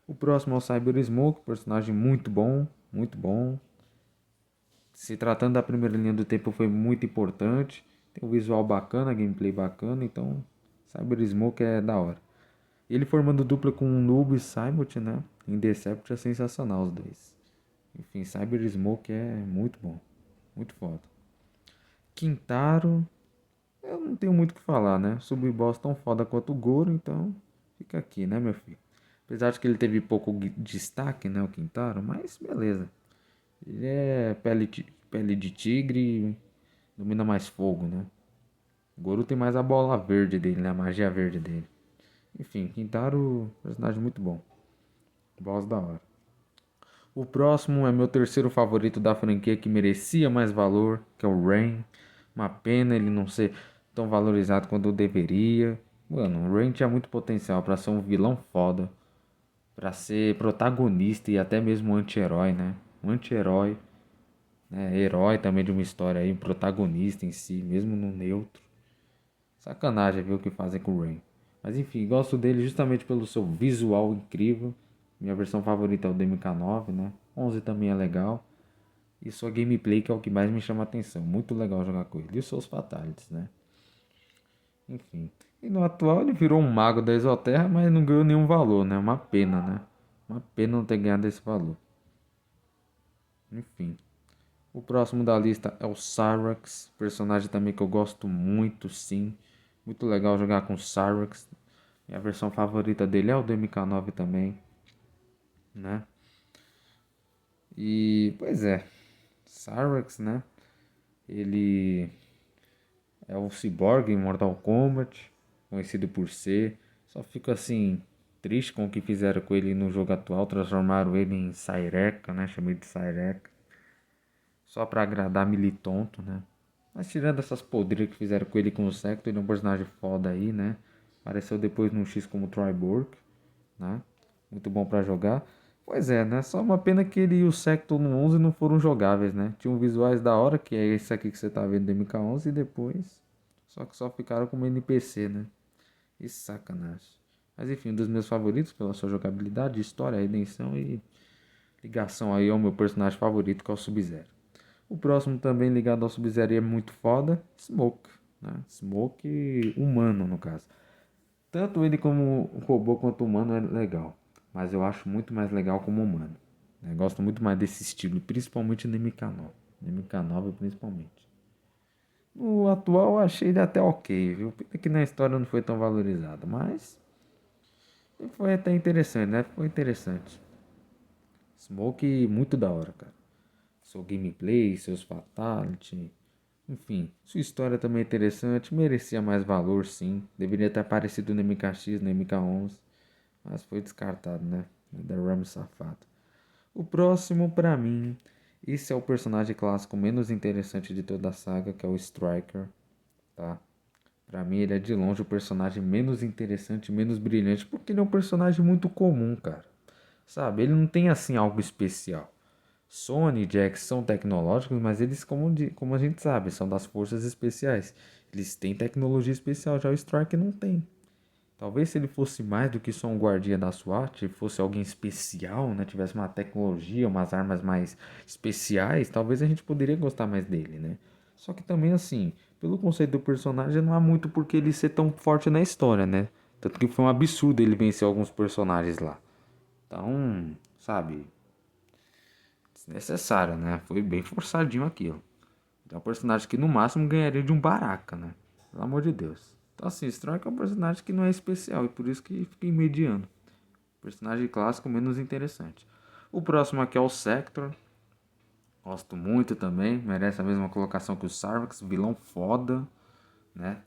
O próximo é o Cyber Smoke, personagem muito bom, muito bom. Se tratando da primeira linha do tempo foi muito importante. Tem um visual bacana, gameplay bacana, então Cyber Smoke é da hora. Ele formando dupla com o Noob e Cybot, né? Em Deception é sensacional os dois. Enfim, Cyber Smoke é muito bom. Muito foda. Quintaro, eu não tenho muito o que falar, né? Sub-boss tão foda quanto o Goro, então fica aqui, né, meu filho? Apesar de que ele teve pouco destaque, né, o Quintaro, mas beleza. Ele é pele de tigre, domina mais fogo, né? O Goro tem mais a bola verde dele, né? A magia verde dele. Enfim, Quintaro, personagem muito bom. Boss da hora. O próximo é meu terceiro favorito da franquia que merecia mais valor, que é o Rain. Uma pena ele não ser tão valorizado quanto deveria. Mano, o Rain tinha muito potencial para ser um vilão foda, para ser protagonista e até mesmo anti-herói, né? Um anti-herói, né? Herói também de uma história aí, um protagonista em si, mesmo no neutro. Sacanagem ver o que fazem com o Rain. Mas enfim, gosto dele justamente pelo seu visual incrível. Minha versão favorita é o DMK9, né? 11 também é legal. E sua gameplay que é o que mais me chama a atenção. Muito legal jogar com ele. E os seus fatalities, né? Enfim. E no atual ele virou um mago da Exoterra, mas não ganhou nenhum valor, né? Uma pena, né? Uma pena não ter ganhado esse valor. Enfim. O próximo da lista é o Cyrax. Personagem também que eu gosto muito, sim. Muito legal jogar com o Cyrax. Minha versão favorita dele é o do MK9 também, né? E, pois é, Cyrax, né? Ele é um cyborg em Mortal Kombat, conhecido por ser. Só fico assim, triste com o que fizeram com ele no jogo atual. Transformaram ele em Cyreca, né? Chamei de Cyreca. Só pra agradar Militonto, né? Mas tirando essas podres que fizeram com ele e com o Sector, ele é um personagem foda aí, né? Apareceu depois no X como Triborg, né? Muito bom pra jogar. Pois é, né? Só uma pena que ele e o Sector no 11 não foram jogáveis, né? Tinham visuais da hora, que é esse aqui que você tá vendo do MK11, e depois só que só ficaram como NPC, né? Que sacanagem. Mas enfim, um dos meus favoritos pela sua jogabilidade, história, redenção e ligação aí ao meu personagem favorito, que é o Sub-Zero. O próximo também ligado ao Sub-Zero e é muito foda, Smoke, né? Smoke humano, no caso. Tanto ele como o robô quanto o humano é legal. Mas eu acho muito mais legal como humano. Eu gosto muito mais desse estilo, principalmente no MK9. No MK9 principalmente. No atual eu achei ele até ok, viu? Pena que na história não foi tão valorizado, mas foi até interessante, né? Foi interessante. Smoke muito da hora, cara. Seu gameplay, seus fatality, enfim, sua história também é interessante, merecia mais valor, sim. Deveria ter aparecido no MKX, no MK11, mas foi descartado, né? Da Ram safado. O próximo, pra mim, esse é o personagem clássico menos interessante de toda a saga, que é o Striker, tá? Pra mim, ele é de longe o personagem menos interessante, menos brilhante, porque ele é um personagem muito comum, cara. Sabe? Ele não tem assim algo especial. Sony e Jax são tecnológicos, mas eles, como a gente sabe, são das forças especiais. Eles têm tecnologia especial, já o Strike não tem. Talvez se ele fosse mais do que só um guardia da SWAT, fosse alguém especial, né? Tivesse uma tecnologia, umas armas mais especiais, talvez a gente poderia gostar mais dele, né? Só que também assim, pelo conceito do personagem, não há muito por que ele ser tão forte na história, né? Tanto que foi um absurdo ele vencer alguns personagens lá. Então, sabe, desnecessário, né? Foi bem forçadinho aquilo. É um personagem que no máximo ganharia de um Baraka, né? Pelo amor de Deus. Então assim, Strike é um personagem que não é especial e por isso que fica em mediano. Personagem clássico menos interessante. O próximo aqui é o Sector. Gosto muito também. Merece a mesma colocação que o Sarvax. Vilão foda, né?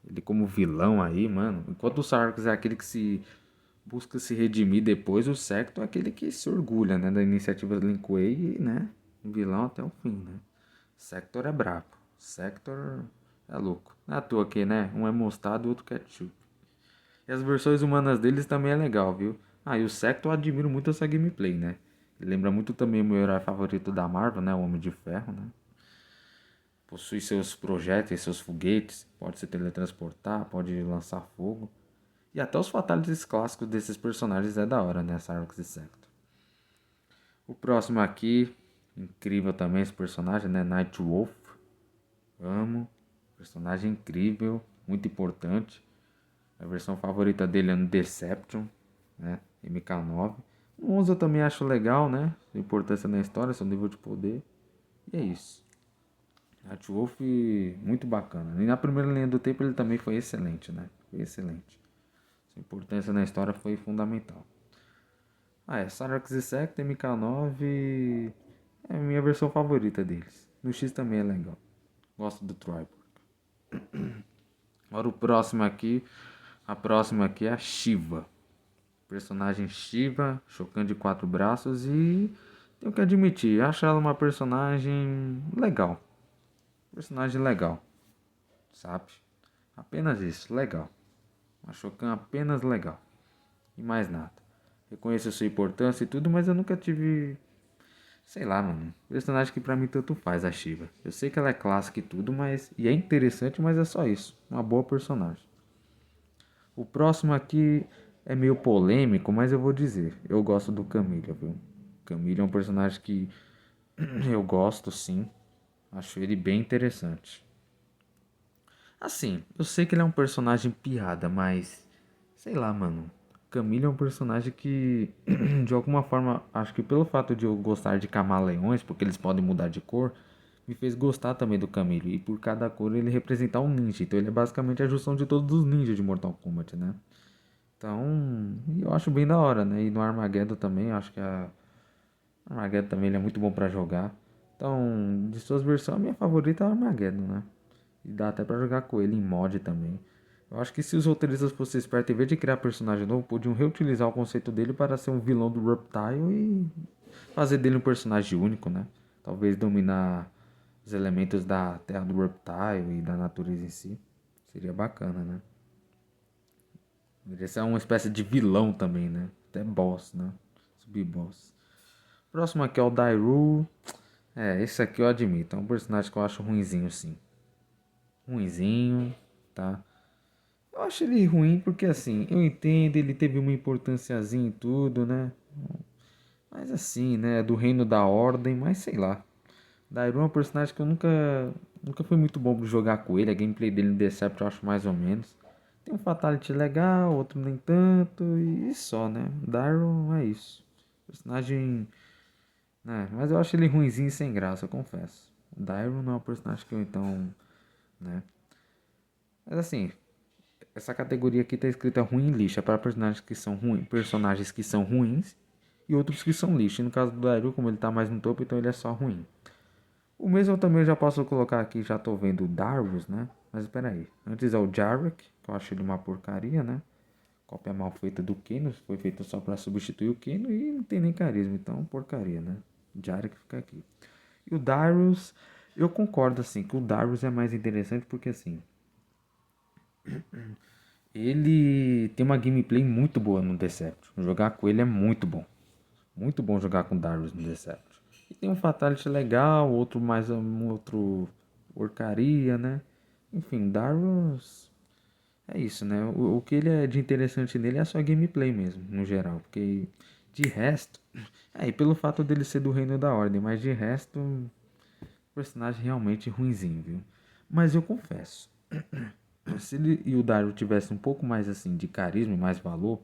Ele como vilão aí, mano. Enquanto o Sarvax é aquele que se busca se redimir depois, o Sector é aquele que se orgulha, né? Da iniciativa Lin Kuei e, né? Vilão até o fim, né? Sector é brabo. Sector É louco. Não é à toa que, né? Um é mostarda e o outro ketchup. E as versões humanas deles também é legal, viu? Ah, e o Sector eu admiro muito essa gameplay, né? Ele lembra muito também o meu herói favorito da Marvel, né? O Homem de Ferro, né? Possui seus projéteis, seus foguetes, pode se teletransportar, pode lançar fogo. E até os fatalities clássicos desses personagens é da hora, né? Cyrax e Sector. O próximo aqui, incrível também esse personagem, né? Nightwolf. Amo. Personagem incrível, muito importante. A versão favorita dele é no Deception, né? MK9. O 11 eu também acho legal, né? Sua importância na história, seu nível de poder. E é isso. Nightwolf, muito bacana. E na primeira linha do tempo ele também foi excelente, né? Foi excelente. Sua importância na história foi fundamental. Ah, é. Cyrax e Sector, MK9 é a minha versão favorita deles. No X também é legal. Gosto do Triborg. Agora o próximo aqui. A próxima aqui é a Shiva. Personagem Shiva, chocando de 4 braços e tenho que admitir, acho ela uma personagem legal. Personagem legal, sabe? Apenas isso, legal. Uma Shokan apenas legal. E mais nada. Reconheço sua importância e tudo, mas eu nunca tive. Sei lá, mano. Personagem que pra mim tanto faz a Shiva. Eu sei que ela é clássica e tudo, mas. E é interessante, mas é só isso. Uma boa personagem. O próximo aqui é meio polêmico, mas eu vou dizer. Eu gosto do Camilla, viu? Camilla é um personagem que eu gosto, sim. Acho ele bem interessante. Assim, eu sei que ele é um personagem piada, mas sei lá, mano. Camille é um personagem que, de alguma forma, acho que pelo fato de eu gostar de camaleões, porque eles podem mudar de cor, me fez gostar também do Camille. E por cada cor ele representar um ninja. Então ele é basicamente a junção de todos os ninjas de Mortal Kombat, né? Então, eu acho bem da hora, né? E no Armageddon também, acho que a Armageddon também ele é muito bom pra jogar. Então, de suas versões, a minha favorita é o Armageddon, né? E dá até pra jogar com ele em mod também. Eu acho que se os roteiristas fossem espertos, em vez de criar personagem novo, podiam reutilizar o conceito dele para ser um vilão do Reptile e fazer dele um personagem único, né? Talvez dominar os elementos da terra do Reptile e da natureza em si. Seria bacana, né? Poderia ser uma espécie de vilão também, né? Até boss, né? Sub-boss. Próximo aqui é o Dairu. É, esse aqui eu admito. É um personagem que eu acho ruinzinho, sim. Ruinzinho, tá? Eu acho ele ruim porque, assim, eu entendo, ele teve uma importânciazinha em tudo, né? Mas assim, né? Do Reino da Ordem, mas sei lá. Dairu é um personagem que eu nunca fui muito bom de jogar com ele. A gameplay dele no Decept eu acho mais ou menos. Tem um Fatality legal, outro nem tanto, e só, né? Dairu é isso. Personagem. Né? Mas eu acho ele ruinzinho e sem graça, eu confesso. O Dairu não é um personagem que eu então. Né? Mas assim, essa categoria aqui tá escrita ruim e lixo. É para personagens que são ruins e outros que são lixo. E no caso do Dairu, como ele tá mais no topo, então ele é só ruim. O mesmo eu também já posso colocar aqui, já tô vendo o Darius, né? Mas espera aí. Antes é o Jarek, que eu acho ele uma porcaria, né? Cópia mal feita do Keno, foi feita só para substituir o Keno e não tem nem carisma, então porcaria, né? Jarek fica aqui. E o Darius, eu concordo assim, que o Darius é mais interessante porque assim, ele tem uma gameplay muito boa no Deception. Jogar com ele é muito bom. Muito bom jogar com o Darius no Deception. E tem um Fatality legal, outro mais um outro porcaria, né? Enfim, Darius é isso, né? O que ele é de interessante nele é a sua gameplay mesmo, no geral. Porque de resto. É, e pelo fato dele ser do Reino da Ordem, mas de resto. Personagem realmente ruinzinho, viu? Mas eu confesso. Se ele e o Dario tivessem um pouco mais assim de carisma e mais valor,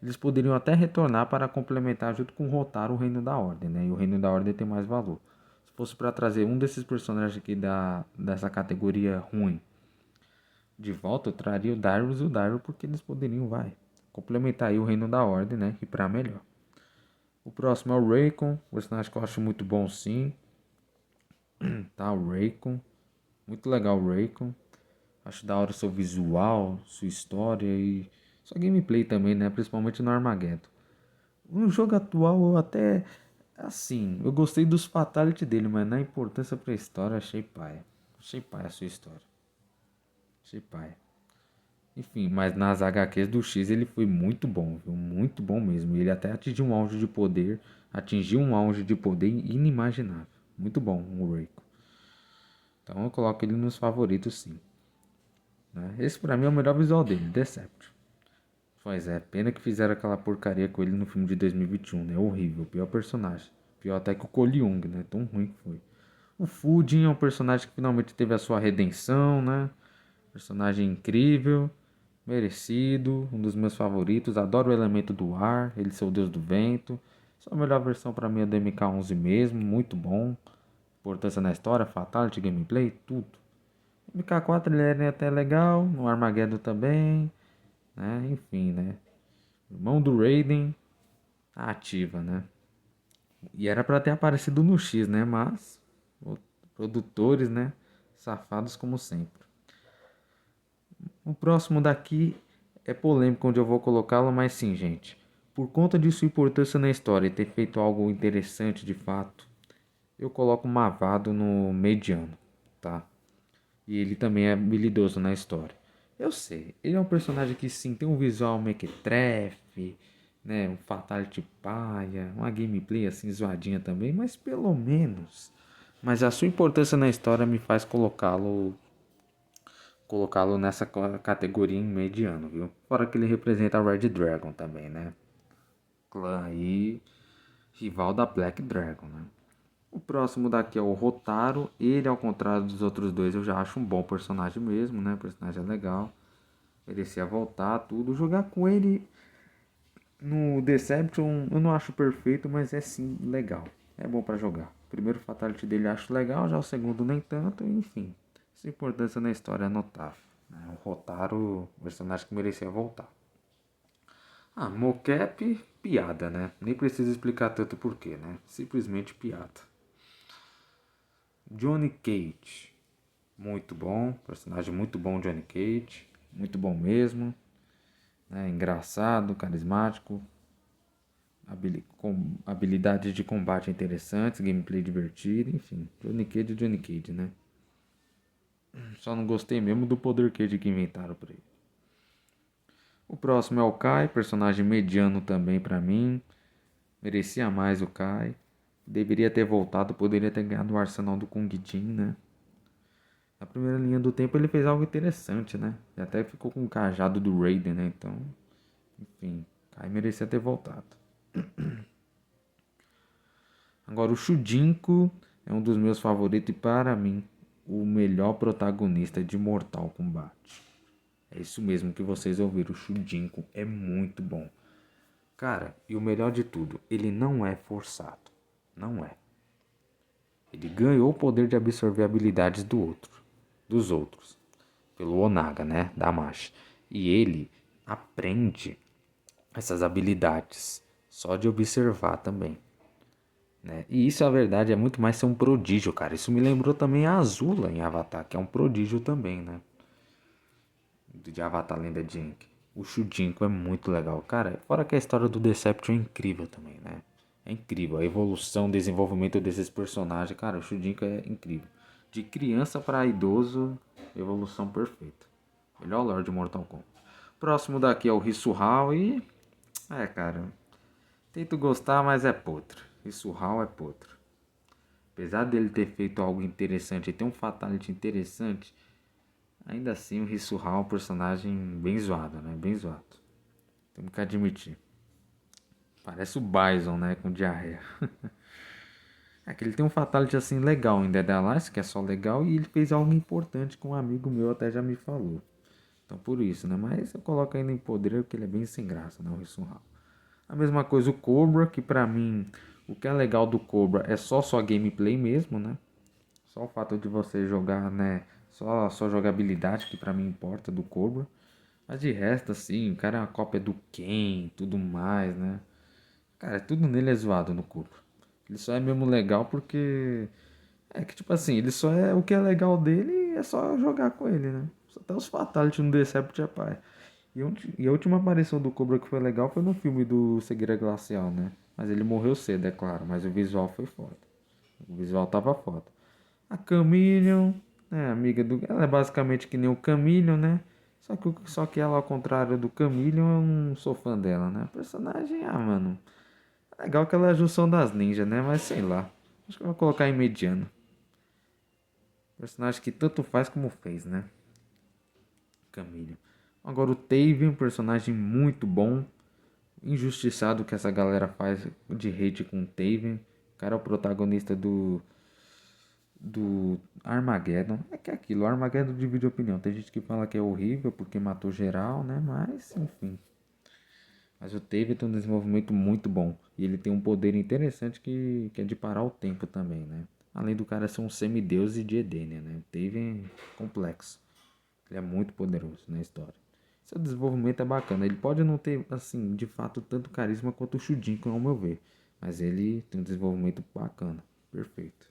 eles poderiam até retornar para complementar junto com Rotaro o Reino da Ordem, né? E o Reino da Ordem tem mais valor. Se fosse para trazer um desses personagens aqui dessa categoria ruim de volta, eu traria o Darius e o Dario porque eles poderiam, vai, complementar aí o Reino da Ordem, né? E para melhor. O próximo é o Raycon, personagem que eu acho muito bom sim, tá? O Raycon, muito legal o Raycon. Acho da hora o seu visual, sua história e sua gameplay também, né? Principalmente no Armageddon. No jogo atual eu até. Assim, eu gostei dos fatality dele, mas na importância pra história achei paia. Achei paia a sua história. Chipai. Enfim, mas nas HQs do X ele foi muito bom, viu? Muito bom mesmo. Ele até atingiu um auge de poder inimaginável. Muito bom o Reiko. Então eu coloco ele nos favoritos sim. Né? Esse pra mim é o melhor visual dele, Deception. Pois é, pena que fizeram aquela porcaria com ele no filme de 2021, né? Horrível, pior personagem. Pior até que o Cole Young, né? Tão ruim que foi. O Fujin é um personagem que finalmente teve a sua redenção, né? Personagem incrível, merecido, um dos meus favoritos. Adoro o elemento do ar, ele ser o deus do vento. Só a melhor versão pra mim é do MK11 mesmo, muito bom. Importância na história, fatality, gameplay, tudo. MK4 ele é até legal, no Armageddon também, né? Enfim, né? Irmão do Raiden, ativa, né? E era pra ter aparecido no X, né? Mas produtores, né? Safados como sempre. O próximo daqui é polêmico onde eu vou colocá-lo, mas sim, gente. Por conta de sua importância na história e ter feito algo interessante de fato, eu coloco o Mavado no mediano, tá? E ele também é habilidoso na história. Eu sei, ele é um personagem que sim, tem um visual mequetrefe, né? Um fatality paia, uma gameplay assim zoadinha também, mas pelo menos. Mas a sua importância na história me faz colocá-lo nessa categoria em mediano, viu? Fora que ele representa a Red Dragon também, né? Clã aí, rival da Black Dragon, né? O próximo daqui é o Rotaro. Ele, ao contrário dos outros dois, eu já acho um bom personagem mesmo, né? O personagem é legal. Merecia voltar, tudo. Jogar com ele no Deception eu não acho perfeito, mas é sim legal. É bom pra jogar. O primeiro Fatality dele eu acho legal, já o segundo nem tanto, enfim. Sua importância na história é notável. Né? O Rotaro, personagem que merecia voltar. Ah, mocap, piada, né? Nem precisa explicar tanto porquê, né? Simplesmente piada. Johnny Cage. Muito bom, personagem muito bom, Johnny Cage. Muito bom mesmo. Né? Engraçado, carismático. Habilidades de combate interessantes, gameplay divertido, enfim. Johnny Cage é Johnny Cage, né? Só não gostei mesmo do poder Cage que inventaram pra ele. O próximo é o Kai, personagem mediano também pra mim. Merecia mais o Kai. Deveria ter voltado, poderia ter ganhado o arsenal do Kung Jin, né? Na primeira linha do tempo ele fez algo interessante, né? E até ficou com o cajado do Raiden, né? Então, enfim, Kai merecia ter voltado. Agora o Shujinko é um dos meus favoritos e para mim o melhor protagonista de Mortal Kombat. É isso mesmo que vocês ouviram, o Shujinko é muito bom. Cara, e o melhor de tudo, ele não é forçado. Não é. Ele ganhou o poder de absorver habilidades dos outros, pelo Onaga, né, da Mash. E ele aprende essas habilidades só de observar também, né? E isso, a verdade, é muito mais ser um prodígio, cara. Isso me lembrou também a Azula em Avatar, que é um prodígio também, né? De Avatar Lenda de Aang. O Shujinko é muito legal, cara. Fora que a história do Deception é incrível também, né? É incrível a evolução, o desenvolvimento desses personagens, cara. O Shujinko é incrível. De criança para idoso, evolução perfeita. Melhor lore de Mortal Kombat. Próximo daqui é o Hisuhao e... É, cara. Tento gostar, mas é potro. Hisuhao é potro. Apesar dele ter feito algo interessante e ter um fatality interessante, ainda assim o Hisuhao é um personagem bem zoado, né? Bem zoado. Temos que admitir. Parece o Bison, né? Com diarreia. É que ele tem um fatality assim legal em Dead Alliance, que é só legal, e ele fez algo importante que um amigo meu até já me falou. Então por isso, né? Mas eu coloco ainda em poder porque ele é bem sem graça, né? O Hisuhao. A mesma coisa o Cobra, que pra mim o que é legal do Cobra é só sua gameplay mesmo, né? Só o fato de você jogar, né? Só a sua jogabilidade que pra mim importa do Cobra. Mas de resto, assim, o cara é uma cópia do Ken, tudo mais, né? Cara, tudo nele é zoado no Cobra. Ele só é mesmo legal porque... É que tipo assim, ele só é... O que é legal dele é só jogar com ele, né? Só até os Fatality no Decept é pai. E a última aparição do Cobra que foi legal foi no filme do Cegueira Glacial, né? Mas ele morreu cedo, é claro. Mas o visual foi foda. O visual tava foda. A Chameleon, É, amiga do. Ela é basicamente que nem o Chameleon, né? Só que ela, ao contrário do Chameleon, eu não sou fã dela, né? A personagem, mano. É legal que ela é a junção das ninjas, né? Mas sei lá. Acho que eu vou colocar em mediano. Personagem que tanto faz como fez, né? Chameleon. Agora o Tavian, um personagem muito bom. Injustiçado que essa galera faz de hate com o Tavian. O cara é o protagonista do Armageddon. É que é aquilo, o Armageddon divide opinião. Tem gente que fala que é horrível porque matou geral, né? Mas, enfim. Mas o Tavian tem um desenvolvimento muito bom. E ele tem um poder interessante que é de parar o tempo também, né? Além do cara ser um semideus e de Edenia, né? O Tavian é complexo. Ele é muito poderoso na história. Seu desenvolvimento é bacana. Ele pode não ter, assim, de fato, tanto carisma quanto o Shujinko, ao meu ver. Mas ele tem um desenvolvimento bacana. Perfeito.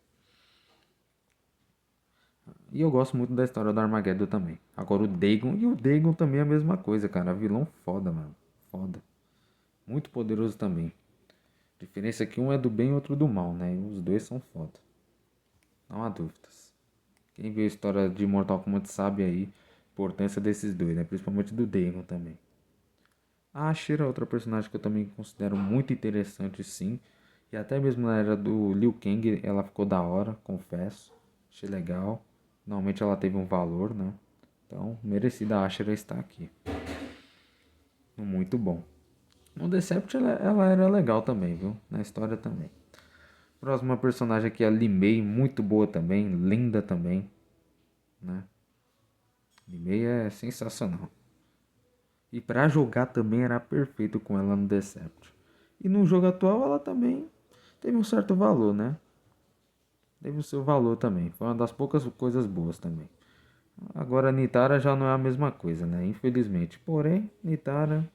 E eu gosto muito da história do Armageddon também. Agora o Dagon. E o Dagon também é a mesma coisa, cara. Vilão foda, mano. Foda. Muito poderoso também. A diferença é que um é do bem e outro do mal, né? E os dois são foda. Não há dúvidas. Quem viu a história de Mortal Kombat sabe aí a importância desses dois, né? Principalmente do Dagon também. A Ashira é outra personagem que eu também considero muito interessante, sim. E até mesmo na era do Liu Kang ela ficou da hora, confesso. Achei legal. Normalmente ela teve um valor, né? Então, merecida a Ashira estar aqui. Muito bom. No Decept ela era legal também, viu? Na história também. Próxima personagem aqui é a Li Mei, muito boa também, linda também, né? Li Mei é sensacional. E pra jogar também era perfeito com ela no Decept. E no jogo atual ela também teve um certo valor, né? Teve o seu valor também. Foi uma das poucas coisas boas também. Agora a Nitara já não é a mesma coisa, né? Infelizmente. Porém, Nitara,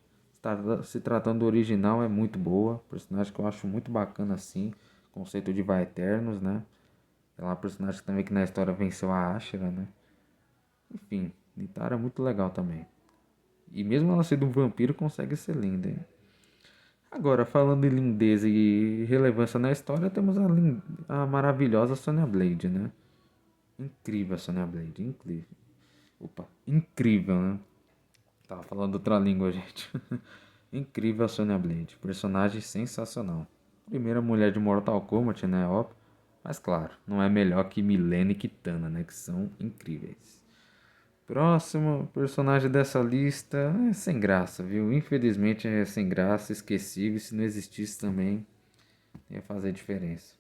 se tratando do original, é muito boa. Personagem que eu acho muito bacana assim. Conceito de Vai Eternos, né? Ela é uma personagem também que na história venceu a Ashura, né? Enfim, Nitara é muito legal também. E mesmo ela sendo um vampiro, consegue ser linda, hein? Agora, falando em lindeza e relevância na história, temos a maravilhosa Sonya Blade, né? Incrível a Sonya Blade, incrível. Opa, incrível, né? Tava falando outra língua, gente. Incrível a Sonya Blade, personagem sensacional. Primeira mulher de Mortal Kombat, né? Óbvio. Mas claro, não é melhor que Milena e Kitana, né? Que são incríveis. Próximo personagem dessa lista é sem graça, viu? Infelizmente é sem graça, esquecível. Se não existisse também, ia fazer diferença.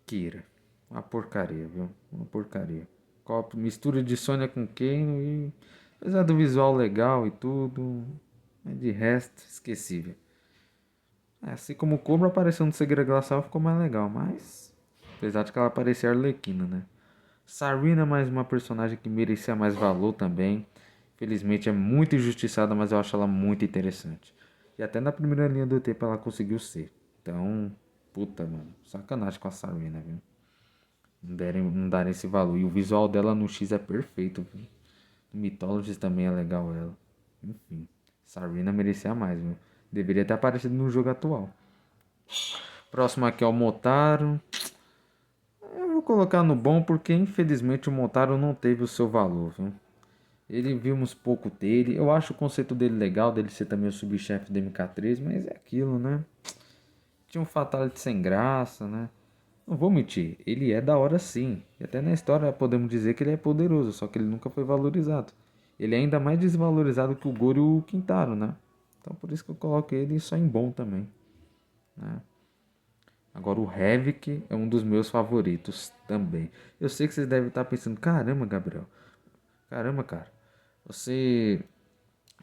Kira. Uma porcaria, viu? Uma porcaria. Copo, mistura de Sônia com Kano e. Apesar do visual legal e tudo, de resto, esquecível. Assim como o Cobra apareceu no Segredo Glacial ficou mais legal, mas. Apesar de que ela parecia Arlequina, né? Sarina, mais uma personagem que merecia mais valor também. Felizmente é muito injustiçada, mas eu acho ela muito interessante. E até na primeira linha do tempo ela conseguiu ser. Então, puta, mano. Sacanagem com a Sarina, viu? Não darem esse valor. E o visual dela no X é perfeito, viu? No Mythologies também é legal ela. Enfim, Sarina merecia mais, viu? Deveria ter aparecido no jogo atual. Próximo aqui é o Motaro. Eu vou colocar no bom porque infelizmente o Motaro não teve o seu valor, viu? Ele vimos pouco dele. Eu acho o conceito dele legal, dele ser também o subchefe do MK3, mas é aquilo, né? Tinha um Fatality sem graça, né? Não vou mentir, ele é da hora sim. E até na história podemos dizer que ele é poderoso, só que ele nunca foi valorizado. Ele é ainda mais desvalorizado que o Goro e o Quintaro, né? Então por isso que eu coloco ele só em bom também, né? Agora o Havoc é um dos meus favoritos também. Eu sei que vocês devem estar pensando, caramba, Gabriel. Caramba, cara. Você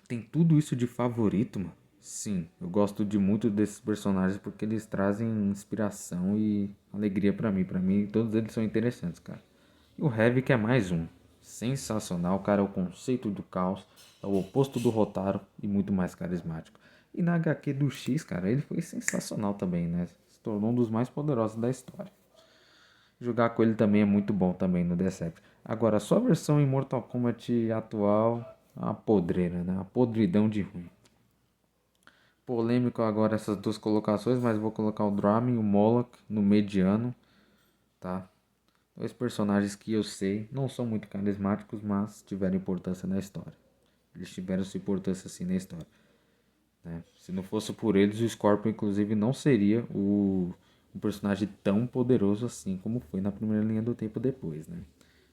tem tudo isso de favorito, mano? Sim, eu gosto de muito desses personagens porque eles trazem inspiração e alegria pra mim. Pra mim, todos eles são interessantes, cara. E o Havoc é mais um. Sensacional, cara. É o conceito do caos. É o oposto do Rotaro e muito mais carismático. E na HQ do X, cara, ele foi sensacional também, né? Se tornou um dos mais poderosos da história. Jogar com ele também é muito bom também no Decept. Agora, só a versão em Mortal Kombat atual, a podreira, né? A podridão de ruim. Polêmico agora essas duas colocações, mas vou colocar o Dramin e o Moloch no mediano, tá? Dois personagens que eu sei não são muito carismáticos, mas tiveram importância na história. Eles tiveram sua importância assim na história, né? Se não fosse por eles, o Scorpion inclusive não seria um personagem tão poderoso assim como foi na primeira linha do tempo depois, né?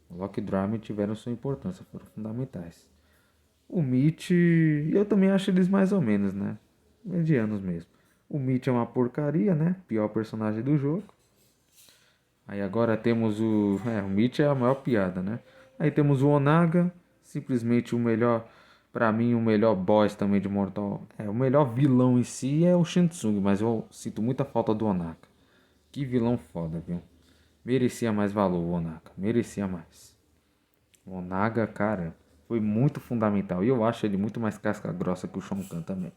O Loki e o Drama tiveram sua importância, foram fundamentais. O Mitch, eu também acho eles mais ou menos, né? Medianos mesmo. O Mitch é uma porcaria, né? Pior personagem do jogo. Aí agora temos o. O Mitch é a maior piada, né? Aí temos o Onaga, simplesmente o melhor. Pra mim, o melhor boss também de Mortal. O melhor vilão em si é o Shinsung, mas eu sinto muita falta do Onaga. Que vilão foda, viu? Merecia mais valor o Onaga, merecia mais. O Onaga, cara, foi muito fundamental. E eu acho ele muito mais casca grossa que o Shao Kahn também.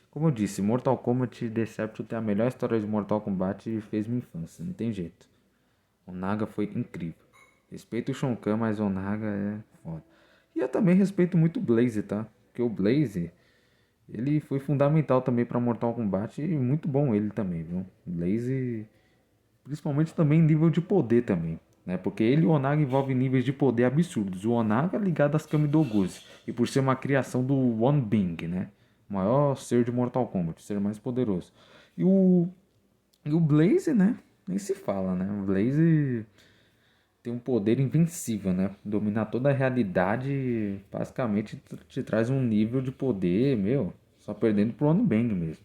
Como eu disse, Mortal Kombat Deception tem a melhor história de Mortal Kombat e fez minha infância, não tem jeito. O Naga foi incrível. Respeito o Shao Kahn, mas o Naga é foda. E eu também respeito muito o Blaze, tá? Porque o Blaze, ele foi fundamental também para Mortal Kombat e muito bom ele também, viu? Blaze, principalmente também em nível de poder também, né? Porque ele e o Onaga envolvem níveis de poder absurdos. O Onaga é ligado às Kamidoguzi e por ser uma criação do One Bing, né? O maior ser de Mortal Kombat, o ser mais poderoso. E o Blaze, né? Nem se fala, né? O Blaze tem um poder invencível, né? Dominar toda a realidade basicamente te traz um nível de poder, meu, só perdendo pro One Bang mesmo.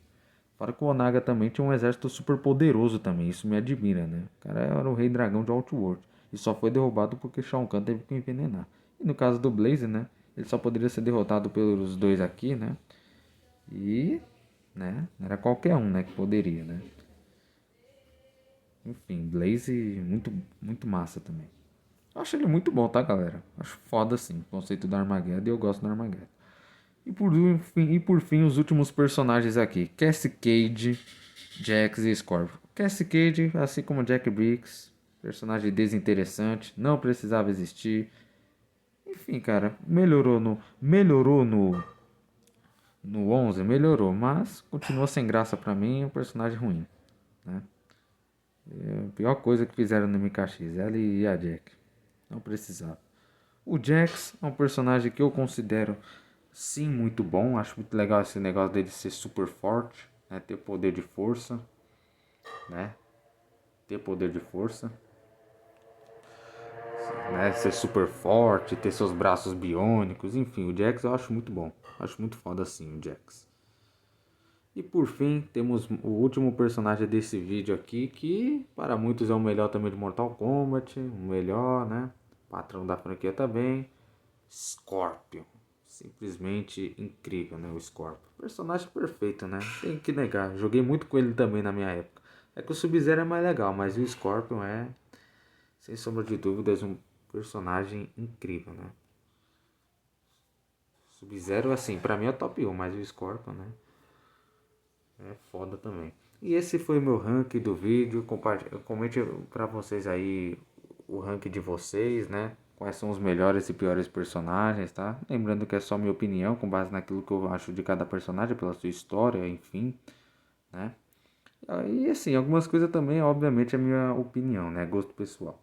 Fora que o Onaga também tinha um exército super poderoso também, isso me admira, né? O cara era o rei dragão de Outworld e só foi derrubado porque Shao Kahn teve que envenenar. E no caso do Blaze, né? Ele só poderia ser derrotado pelos dois aqui, né? E, né? Não era qualquer um, né? Que poderia, né? Enfim, Blaze muito, muito massa também. Eu acho ele muito bom, tá, galera? Acho foda, sim, o conceito da Armageddon e eu gosto da Armageddon. E por fim, os últimos personagens aqui. Cassie Cage, Jax e Scorpion. Cassie Cage, assim como Jack Briggs, personagem desinteressante, não precisava existir. Enfim, cara, melhorou no 11, melhorou, mas continua sem graça pra mim, é um personagem ruim, né? É a pior coisa que fizeram no MKX, ela e a Jack. Não precisava. O Jax é um personagem que eu considero sim muito bom. Acho muito legal esse negócio dele ser super forte, né? Ter poder de força, né? Ter poder de força, né? Ser super forte, ter seus braços biônicos, enfim, o Jax eu acho muito bom. Acho muito foda assim o Jax. E por fim, temos o último personagem desse vídeo aqui, que para muitos é o melhor também de Mortal Kombat, o melhor, né? Patrão da franquia também. Scorpion. Simplesmente incrível, né? O Scorpion. Personagem perfeito, né? Tem que negar. Joguei muito com ele também na minha época. É que o Sub-Zero é mais legal, mas o Scorpion é, sem sombra de dúvidas, um personagem incrível, né? Sub-Zero, assim, pra mim é o top 1, mas o Scorpion, né? É foda também. E esse foi o meu ranking do vídeo. Comente pra vocês aí o ranking de vocês, né? Quais são os melhores e piores personagens, tá? Lembrando que é só minha opinião, com base naquilo que eu acho de cada personagem, pela sua história, enfim, né? E assim, algumas coisas também, obviamente, é minha opinião, né? Gosto pessoal.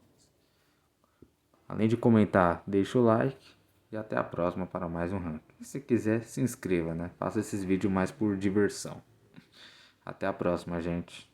Além de comentar, deixa o like e até a próxima para mais um ranking. E se quiser, se inscreva, né? Faça esses vídeos mais por diversão. Até a próxima, gente.